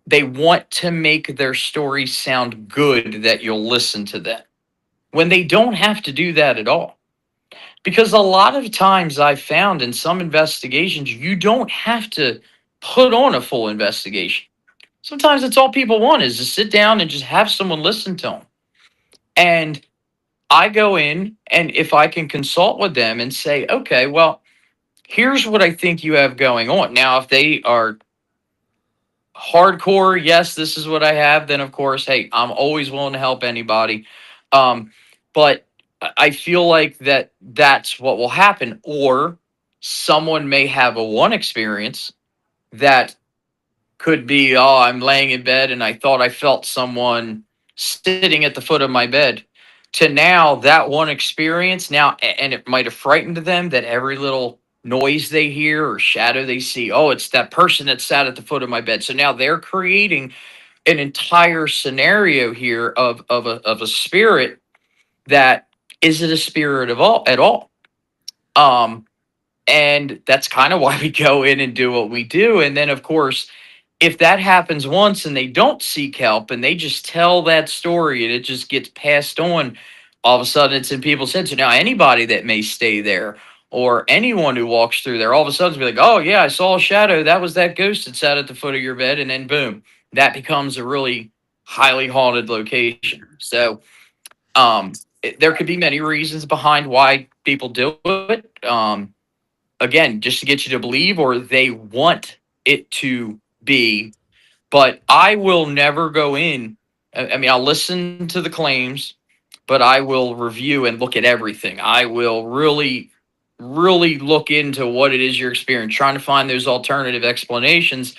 they want to make their story sound good that you'll listen to them when they don't have to do that at all. Because a lot of times I've found in some investigations, you don't have to put on a full investigation. Sometimes it's all people want is to sit down and just have someone listen to them. And I go in, and if I can consult with them and say, okay, well, here's what I think you have going on. Now, if they are hardcore, yes, this is what I have, then of course, hey, I'm always willing to help anybody. But I feel like that's what will happen. Or someone may have a one experience that could be, oh, I'm laying in bed and I thought I felt someone sitting at the foot of my bed. To now, that one experience now, and it might have frightened them that every little noise they hear or shadow they see, oh, it's that person that sat at the foot of my bed. So now they're creating an entire scenario here of a spirit that isn't a spirit of all at all. Um, and that's kind of why we go in and do what we do. And then, of course, if that happens once and they don't seek help and they just tell that story and it just gets passed on, all of a sudden it's in people's heads. So now anybody that may stay there or anyone who walks through there, all of a sudden be like, oh, yeah, I saw a shadow. That was that ghost that sat at the foot of your bed. And then, boom, that becomes a really highly haunted location. So, there could be many reasons behind why people do it. Again, just to get you to believe, or they want it to be. But I will never go in. I mean, I'll listen to the claims, but I will review and look at everything. I will really, really look into what it is you're experiencing, trying to find those alternative explanations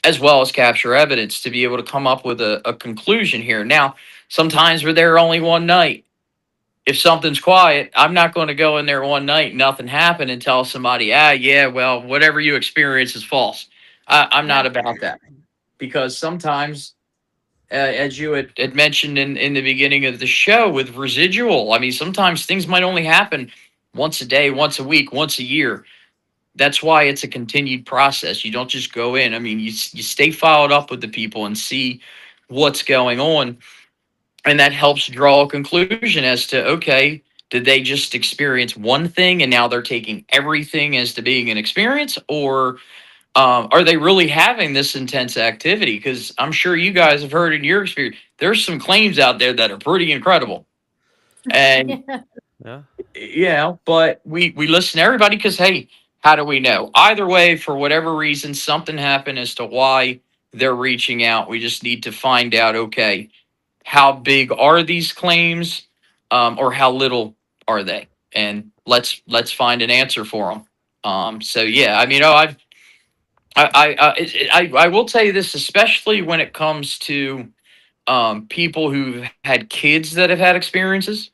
as well as capture evidence to be able to come up with a conclusion here. Now, sometimes we're there only one night. If something's quiet, I'm not going to go in there one night, nothing happened, and tell somebody, yeah, well, whatever you experience is false. I'm not about that, because sometimes, as you had mentioned in the beginning of the show with residual, I mean, sometimes things might only happen once a day, once a week, once a year. That's why it's a continued process. You don't just go in. I mean, you stay followed up with the people and see what's going on, and that helps draw a conclusion as to, okay, did they just experience one thing and now they're taking everything as to being an experience, or are they really having this intense activity? Because I'm sure you guys have heard in your experience, there's some claims out there that are pretty incredible. And Yeah. but we listen to everybody because, hey, how do we know? Either way, for whatever reason, something happened as to why they're reaching out. We just need to find out, okay, how big are these claims, or how little are they? And let's find an answer for them. So yeah, I mean, I will tell you this, especially when it comes to people who've had kids that have had experiences.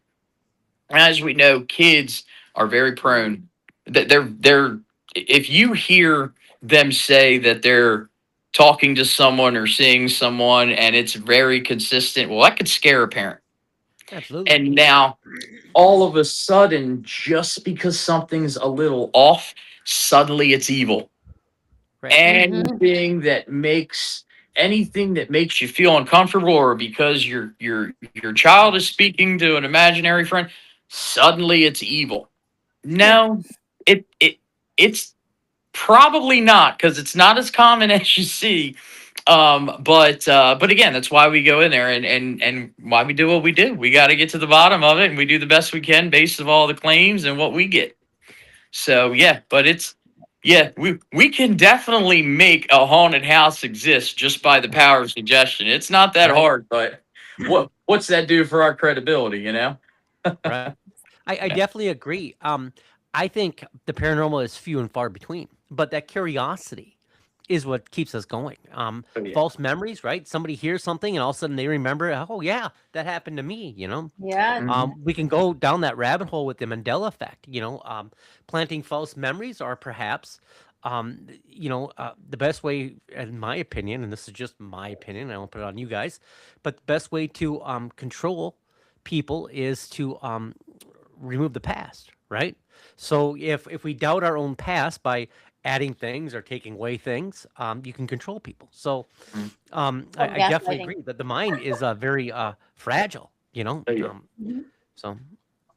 As we know, kids are very prone. That they're if you hear them say that they're talking to someone or seeing someone and it's very consistent, well, that could scare a parent. Absolutely. And now, all of a sudden, just because something's a little off, suddenly it's evil. Right. Anything that makes you feel uncomfortable, or because your child is speaking to an imaginary friend, suddenly it's evil. Yeah. No, it's Probably not, because it's not as common as you see. But again, that's why we go in there, and why we do what we do. We got to get to the bottom of it, and we do the best we can based on all the claims and what we get. So yeah, but we can definitely make a haunted house exist just by the power of suggestion. It's not that Right. hard, but what's that do for our credibility, you know? Right. I definitely agree. I think the paranormal is few and far between, but that curiosity is what keeps us going. Oh, yeah. False memories, right? Somebody hears something and all of a sudden they remember, oh yeah, that happened to me. Yeah. We can go down that rabbit hole with the Mandela effect. Planting false memories are perhaps, the best way, in my opinion, and this is just my opinion. I don't put it on you guys, but the best way to control people is to remove the past, right? So if we doubt our own past by adding things or taking away things, you can control people. So Mm. I definitely Gaslighting. agree that the mind is very fragile. Oh, yeah. Mhm. So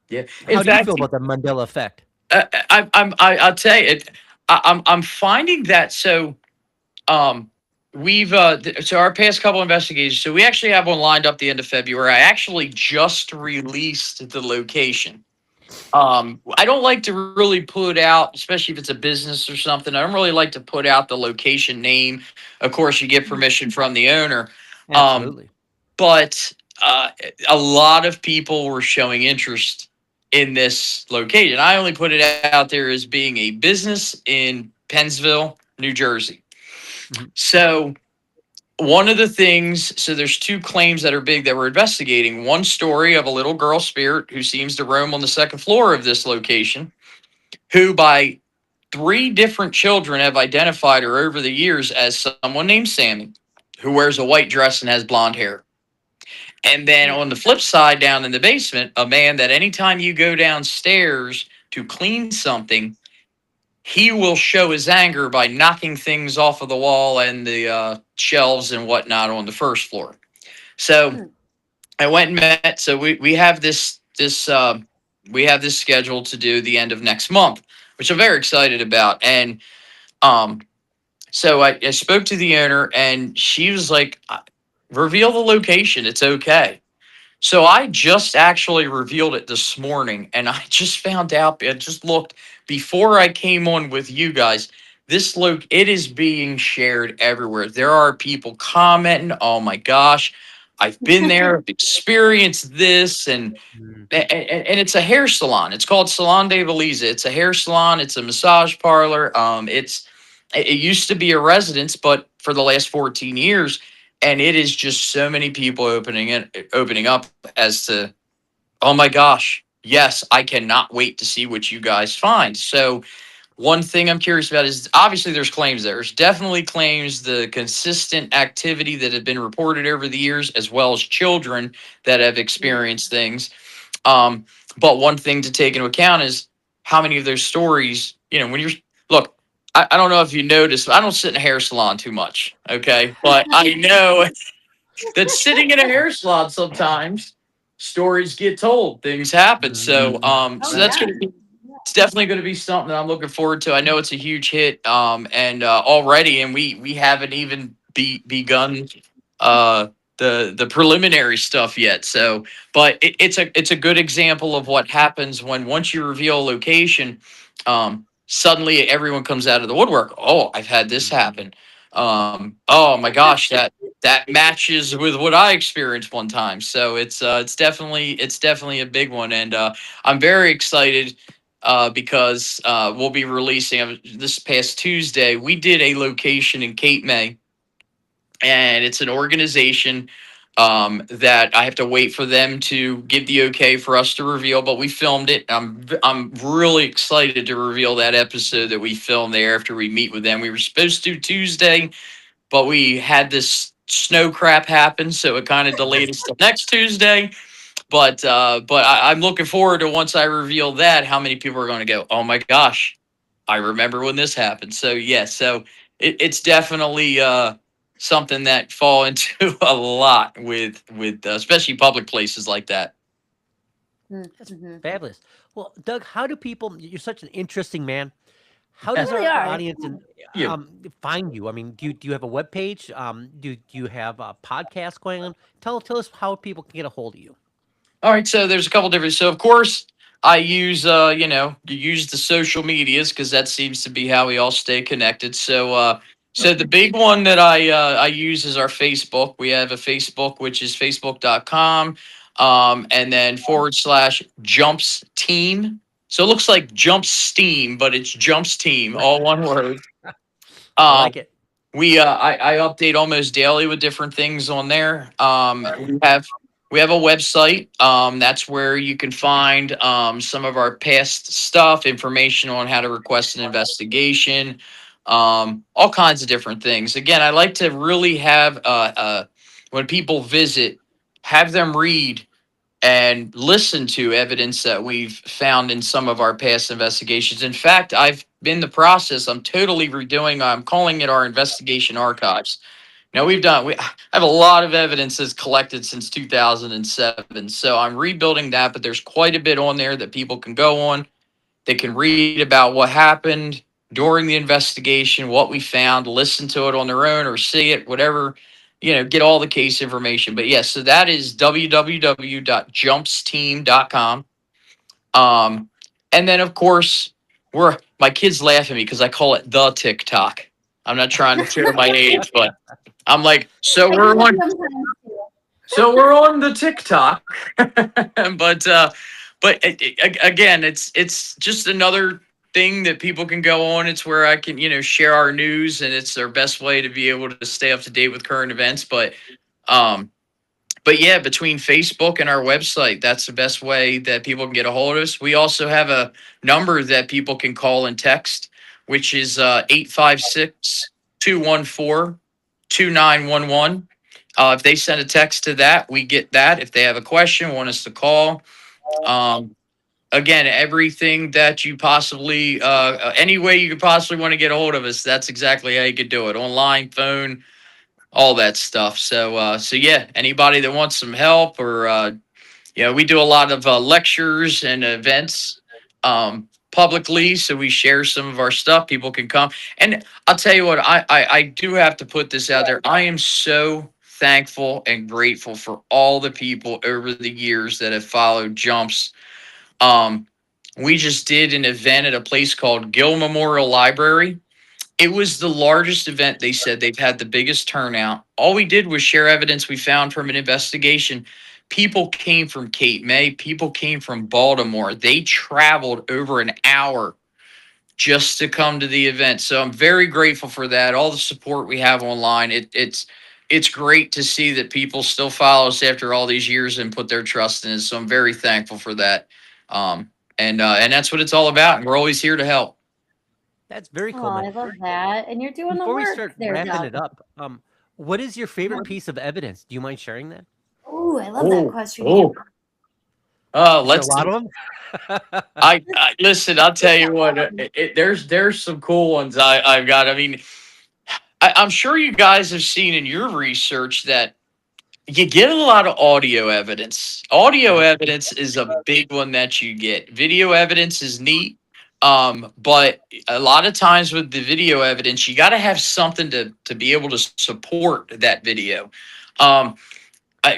Yeah. how In do you feel fact, about the Mandela effect? I'll tell you, I'm finding that so. We've so our past couple investigations. So we actually have one lined up the end of February. I actually just released the location. I don't like to really put out, especially if it's a business or something. I don't really like to put out the location name. Of course, you get permission from the owner. Um, Absolutely. but a lot of people were showing interest in this location. I only put it out there as being a business in Pennsville, New Jersey. Mhm. So one of the things, so there's two claims that are big that we're investigating. One story of a little girl spirit who seems to roam on the second floor of this location, who by three different children have identified her over the years as someone named Sammy, who wears a white dress and has blonde hair. And then on the flip side, down in the basement, a man that anytime you go downstairs to clean something, he will show his anger by knocking things off of the wall and the shelves and whatnot on the first floor. So Hmm. I went and met. So we have we have this scheduled to do the end of next month, which I'm very excited about. And um, so I spoke to the owner, and she was like, "Reveal the location. It's okay." So I just actually revealed it this morning, and I just found out. I just looked before I came on with you guys. It is being shared everywhere. There are people commenting. Oh my gosh, I've been there, I've experienced this, Mm. and it's a hair salon. It's called Salon de Belize. It's a hair salon. It's a massage parlor. It used to be a residence, but for the last 14 years, and it is just so many people opening up as to, oh my gosh, yes, I cannot wait to see what you guys find. So one thing I'm curious about is obviously there's claims there. There's definitely claims the consistent activity that have been reported over the years, as well as children that have experienced things. Um, but one thing to take into account is how many of those stories, when you're look, I don't know if you noticed, I don't sit in a hair salon too much. Okay. But I know that sitting in a hair salon sometimes stories get told, things happen. So Mhm. Oh so Right. that's yeah. gonna be it's definitely going to be something that I'm looking forward to. I know it's a huge hit, and already, and we haven't even begun uh, the preliminary stuff yet. So, but it's a good example of what happens when once you reveal a location, suddenly everyone comes out of the woodwork. Oh, I've had this happen. Oh my gosh, that matches with what I experienced one time. So it's definitely a big one, and I'm very excited because we'll be releasing this past Tuesday. We did a location in Cape May, and it's an organization that I have to wait for them to give the okay for us to reveal. But we filmed it. I'm really excited to reveal that episode that we filmed there after we meet with them. We were supposed to Tuesday, but we had this snow crap happen, so it kind of delayed us till next Tuesday. But I'm looking forward to once I reveal that, how many people are going to go, oh my gosh, I remember when this happened. So yeah, so it's definitely something that fall into a lot with especially public places like that. That's Mm-hmm. fabulous. Well, Doug, how do people? You're such an interesting man. How does really our are. audience Yeah. find you? I mean, do you have a web page? Do you have a podcast going on? Tell us how people can get a hold of you. All right, so there's a couple different. So of course, I use you use the social medias because that seems to be how we all stay connected. So the big one that I use is our Facebook. We have a Facebook which is facebook.com, and then / jumps team. So it looks like jumps steam, but it's jumps team, all one word. I Um, like it. I update almost daily with different things on there. We have a website. That's where you can find some of our past stuff, information on how to request an investigation, all kinds of different things. Again, I like to really have when people visit, have them read and listen to evidence that we've found in some of our past investigations. In fact, I've been the process. I'm totally redoing. I'm calling it our investigation archives. Now I have a lot of evidence that's collected since 2007. So I'm rebuilding that, but there's quite a bit on there that people can go on. They can read about what happened during the investigation, what we found, listen to it on their own or see it, whatever, get all the case information. But yes, so that is www.jumpsteam.com. And then of course, my kids laugh at me because I call it the TikTok. I'm not trying to share my age, but I'm like, I do that sometimes too. so we're on the TikTok, but again, it's just another thing that people can go on. It's where I can share our news, and it's their best way to be able to stay up to date with current events. Um, but yeah, between Facebook and our website, that's the best way that people can get a hold of us. We also have a number that people can call and text, which is 856 if they send a text to that, we get that. If they have a question, want us to call. Um, Again, everything that you possibly, any way you could possibly want to get a hold of us, that's exactly how you could do it. Online, phone, all that stuff. So yeah, anybody that wants some help or, we do a lot of lectures and events publicly. So we share some of our stuff. People can come. And I'll tell you what, I do have to put this out there. I am so thankful and grateful for all the people over the years that have followed Jumps. Um, we just did an event at a place called Gill Memorial Library. It was the largest event. They said they've had the biggest turnout. All we did was share evidence we found from an investigation. People came from Cape May. People came from Baltimore. They traveled over an hour just to come to the event. So I'm very grateful for that. All the support we have online. It's great to see that people still follow us after all these years and put their trust in us. So I'm very thankful for that. And that's what it's all about. And we're always here to help. That's very Oh, cool, man. I love that. And you're doing the Before we work start there, wrapping Doug. it up, what is your favorite piece of evidence? Do you mind sharing that? Oh, I love that question. Oh, Is there a let's. lot of them? I listen. I'll tell you what. There's some cool ones I've got. I mean, I'm sure you guys have seen in your research that you get a lot of audio evidence. Audio Yep. evidence is a big one that you get. Video evidence is neat. But a lot of times with the video evidence, you got to have something to be able to support that video. Um,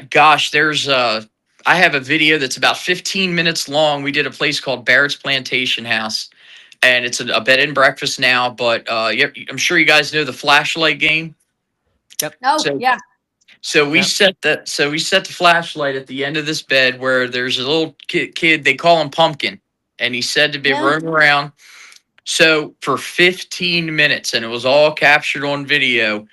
Gosh, I have a video that's about 15 minutes long. We did a place called Barrett's Plantation House, and it's a bed and breakfast now. But yep, I'm sure you guys know the flashlight game. Yep. Oh, So yeah. so we Yep. set the flashlight at the end of this bed where there's a little kid, they call him Pumpkin, and he's said to be Yeah. roaming around. So for 15 minutes, and it was all captured on video,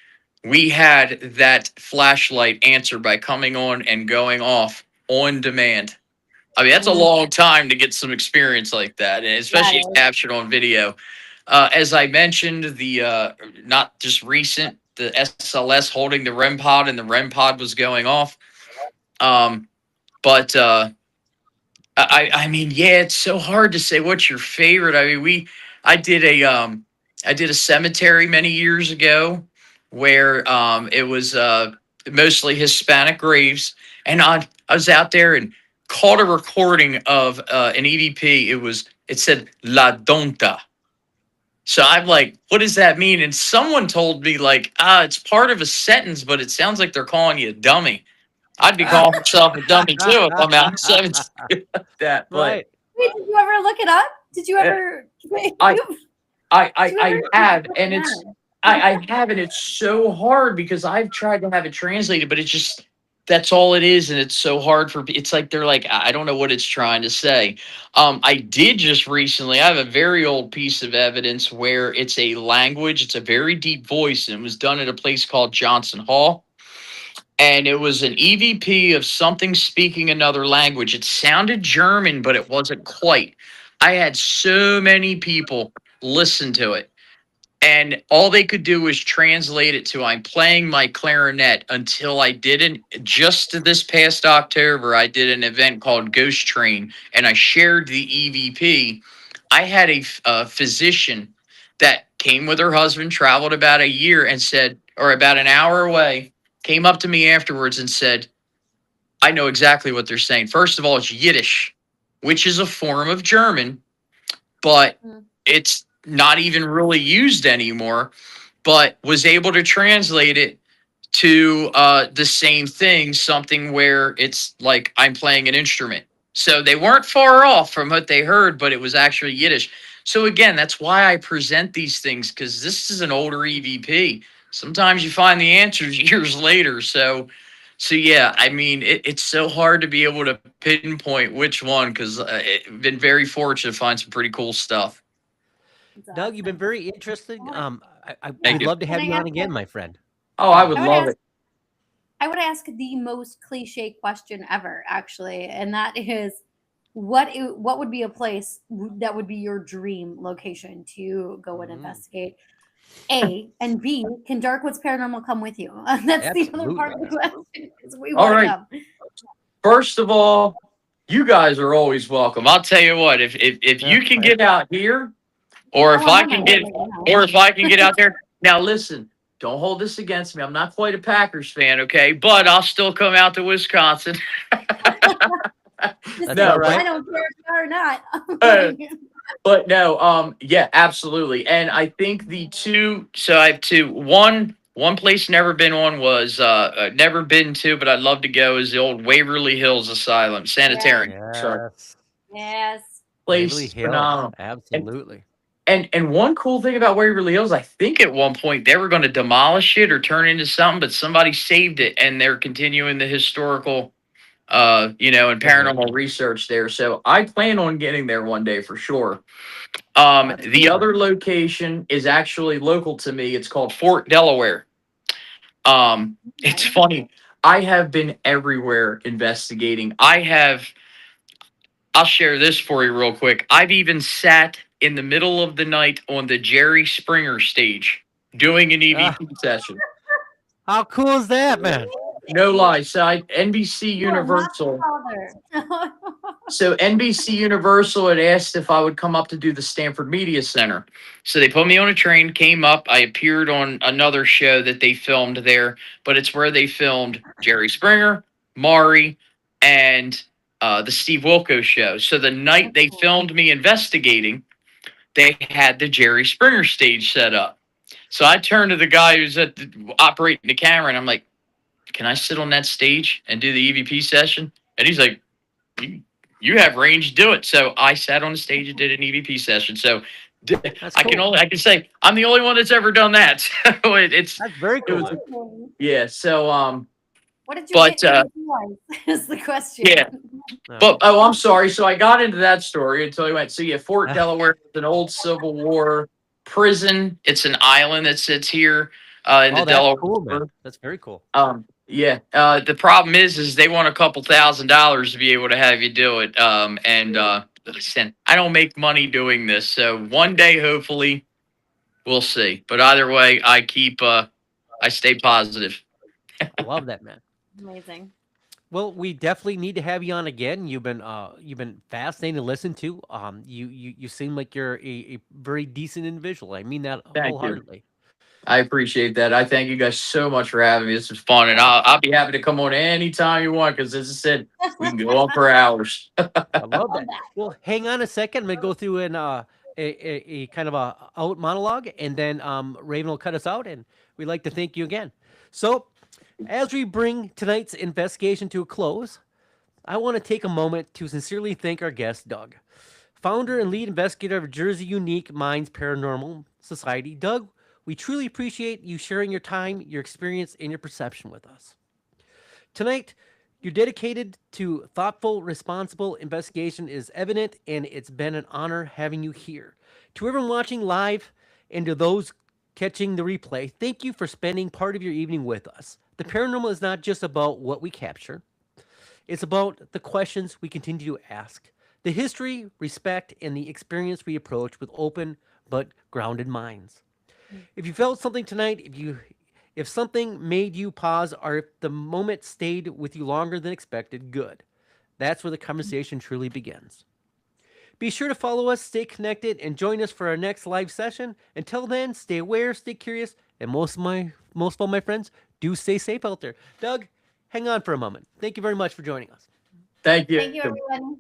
we had that flashlight answer by coming on and going off on demand. I mean, that's a Mhm. long time to get some experience like that, and especially That is. captured on video. As I mentioned, the not just recent, the SLS holding the REM pod, and the REM pod was going off. Um, but I mean, yeah, it's so hard to say what's your favorite. I mean, I did a cemetery many years ago where it was mostly Hispanic graves, and I was out there and caught a recording of an EVP. It said La Donta. So I'm like, what does that mean? And someone told me like, it's part of a sentence, but it sounds like they're calling you a dummy. I'd be calling myself a dummy too if I'm out in 17 like that. But Right. Wait, did you ever look it up? Did you uh, ever? Wait, I did you I ever have, look and it it's up? I have, and it's so hard because I've tried to have it translated, but it's just that's all it is, and it's so hard for. It's like they're like I don't know what it's trying to say. I did just recently. I have a very old piece of evidence where it's a language. It's a very deep voice, and it was done at a place called Johnson Hall, and it was an EVP of something speaking another language. It sounded German, but it wasn't quite. I had so many people listen to it, and all they could do was translate it to I'm playing my clarinet until I didn't. Just this past October, I did an event called Ghost Train, and I shared the EVP. I had a physician that came with her husband, traveled about a year, and said, or about an hour away, came up to me afterwards and said, I know exactly what they're saying. First of all, it's Yiddish, which is a form of German, but Mm. it's not even really used anymore, but was able to translate it to the same thing, something where it's like I'm playing an instrument. So they weren't far off from what they heard, but it was actually Yiddish. So again, that's why I present these things, because this is an older EVP. Sometimes you find the answers years later. So yeah, I mean, it's so hard to be able to pinpoint which one, because I've been very fortunate to find some pretty cool stuff. It's Doug, you've been awesome. very interesting. I Thank We'd you. love to Can have I you on ask again, my friend. Oh, I Yeah. would I would love ask it. I would ask the most cliche question ever, actually, and that is, what would be a place that would be your dream location to go and Mm, investigate? A and B, can Darkwoods Paranormal come with you? That's the other part absolutely, of the man. question. Is we All want to right. come. First of all, you guys are always welcome. I'll tell you what, if you can get out here, or Oh, if I'm I on my can way get, right now. or if I can get out there. Now listen, don't hold this against me. I'm not quite a Packers fan, okay? But I'll still come out to Wisconsin. That's all No, Listen, I right. don't care if you are or not. uh, but no, yeah, absolutely. And I think the two, so I have two. One place never been on was never been to, but I'd love to go is the old Waverly Hills Asylum, Yes, sanitarium. Sorry, Yes. yes. place Waverly is Hills. phenomenal. And Absolutely. and one cool thing about Waverly Hills, I think at one point they were going to demolish it or turn it into something, but somebody saved it, and they're continuing the historical, and Mhm. paranormal research there. So I plan on getting there one day for sure. That's The cool, man. other location is actually local to me. It's called Fort Delaware. It's Okay. funny. I have been everywhere investigating. I'll share this for you real quick. I've even sat in the middle of the night on the Jerry Springer stage doing an Ah, EVP session. how cool is that, man? No lie. So NBC You are not Universal. the father. So NBC Universal had asked if I would come up to do the Stanford Media Center. So they put me on a train, came up. I appeared on another show that they filmed there, but it's where they filmed Jerry Springer, Maury, and the Steve Wilkos show. So the night That's they cool. filmed me investigating, they had the Jerry Springer stage set up. So I turned to the guy who's operating the camera, and I'm like, "Can I sit on that stage and do the EVP session?" And he's like, you, you have range, do it. So I sat on the stage and did an EVP session. So That's cool. I can say I'm the only one that's ever done that. So That's very it cool, was man. Amazing. yeah. So What did you but get EVP-wise? Is the question. yeah. Yeah. But oh, I'm sorry. So I got into that story until I went. So yeah, Fort Delaware is an old Civil War prison. It's an island that sits here in the Oh, that's Delaware cool, man. River. That's very cool. Yeah. The problem is they want a couple $1,000s to be able to have you do it. And listen, I don't make money doing this, so one day hopefully we'll see. But either way, I stay positive. I love that, man. Amazing. Well, we definitely need to have you on again. You've been fascinating to listen to. You seem like you're a very decent individual. I mean that Thank you. wholeheartedly. I appreciate that. I thank you guys so much for having me. This was fun, and Oh, I'll be happy to come on anytime you want. Because as I said, we can go on for hours. I love Love that. that. Well, hang on a second. I'm gonna go through a kind of a out monologue, and then Raven will cut us out, and we'd like to thank you again. So, as we bring tonight's investigation to a close, I want to take a moment to sincerely thank our guest, Doug, founder and lead investigator of Jersey Unique Minds Paranormal Society. Doug, we truly appreciate you sharing your time, your experience, and your perception with us. Tonight, you're dedicated to thoughtful, responsible investigation is evident, and it's been an honor having you here. To everyone watching live and to those catching the replay, thank you for spending part of your evening with us. The paranormal is not just about what we capture, it's about the questions we continue to ask, the history, respect, and the experience we approach with open but grounded minds. If you felt something tonight, if something made you pause, or if the moment stayed with you longer than expected, good. That's where the conversation truly begins. Be sure to follow us, stay connected, and join us for our next live session. Until then, stay aware, stay curious, and most of all, my friends, do stay safe out there. Doug, hang on for a moment. Thank you very much for joining us. Thank you. Thank you, everyone.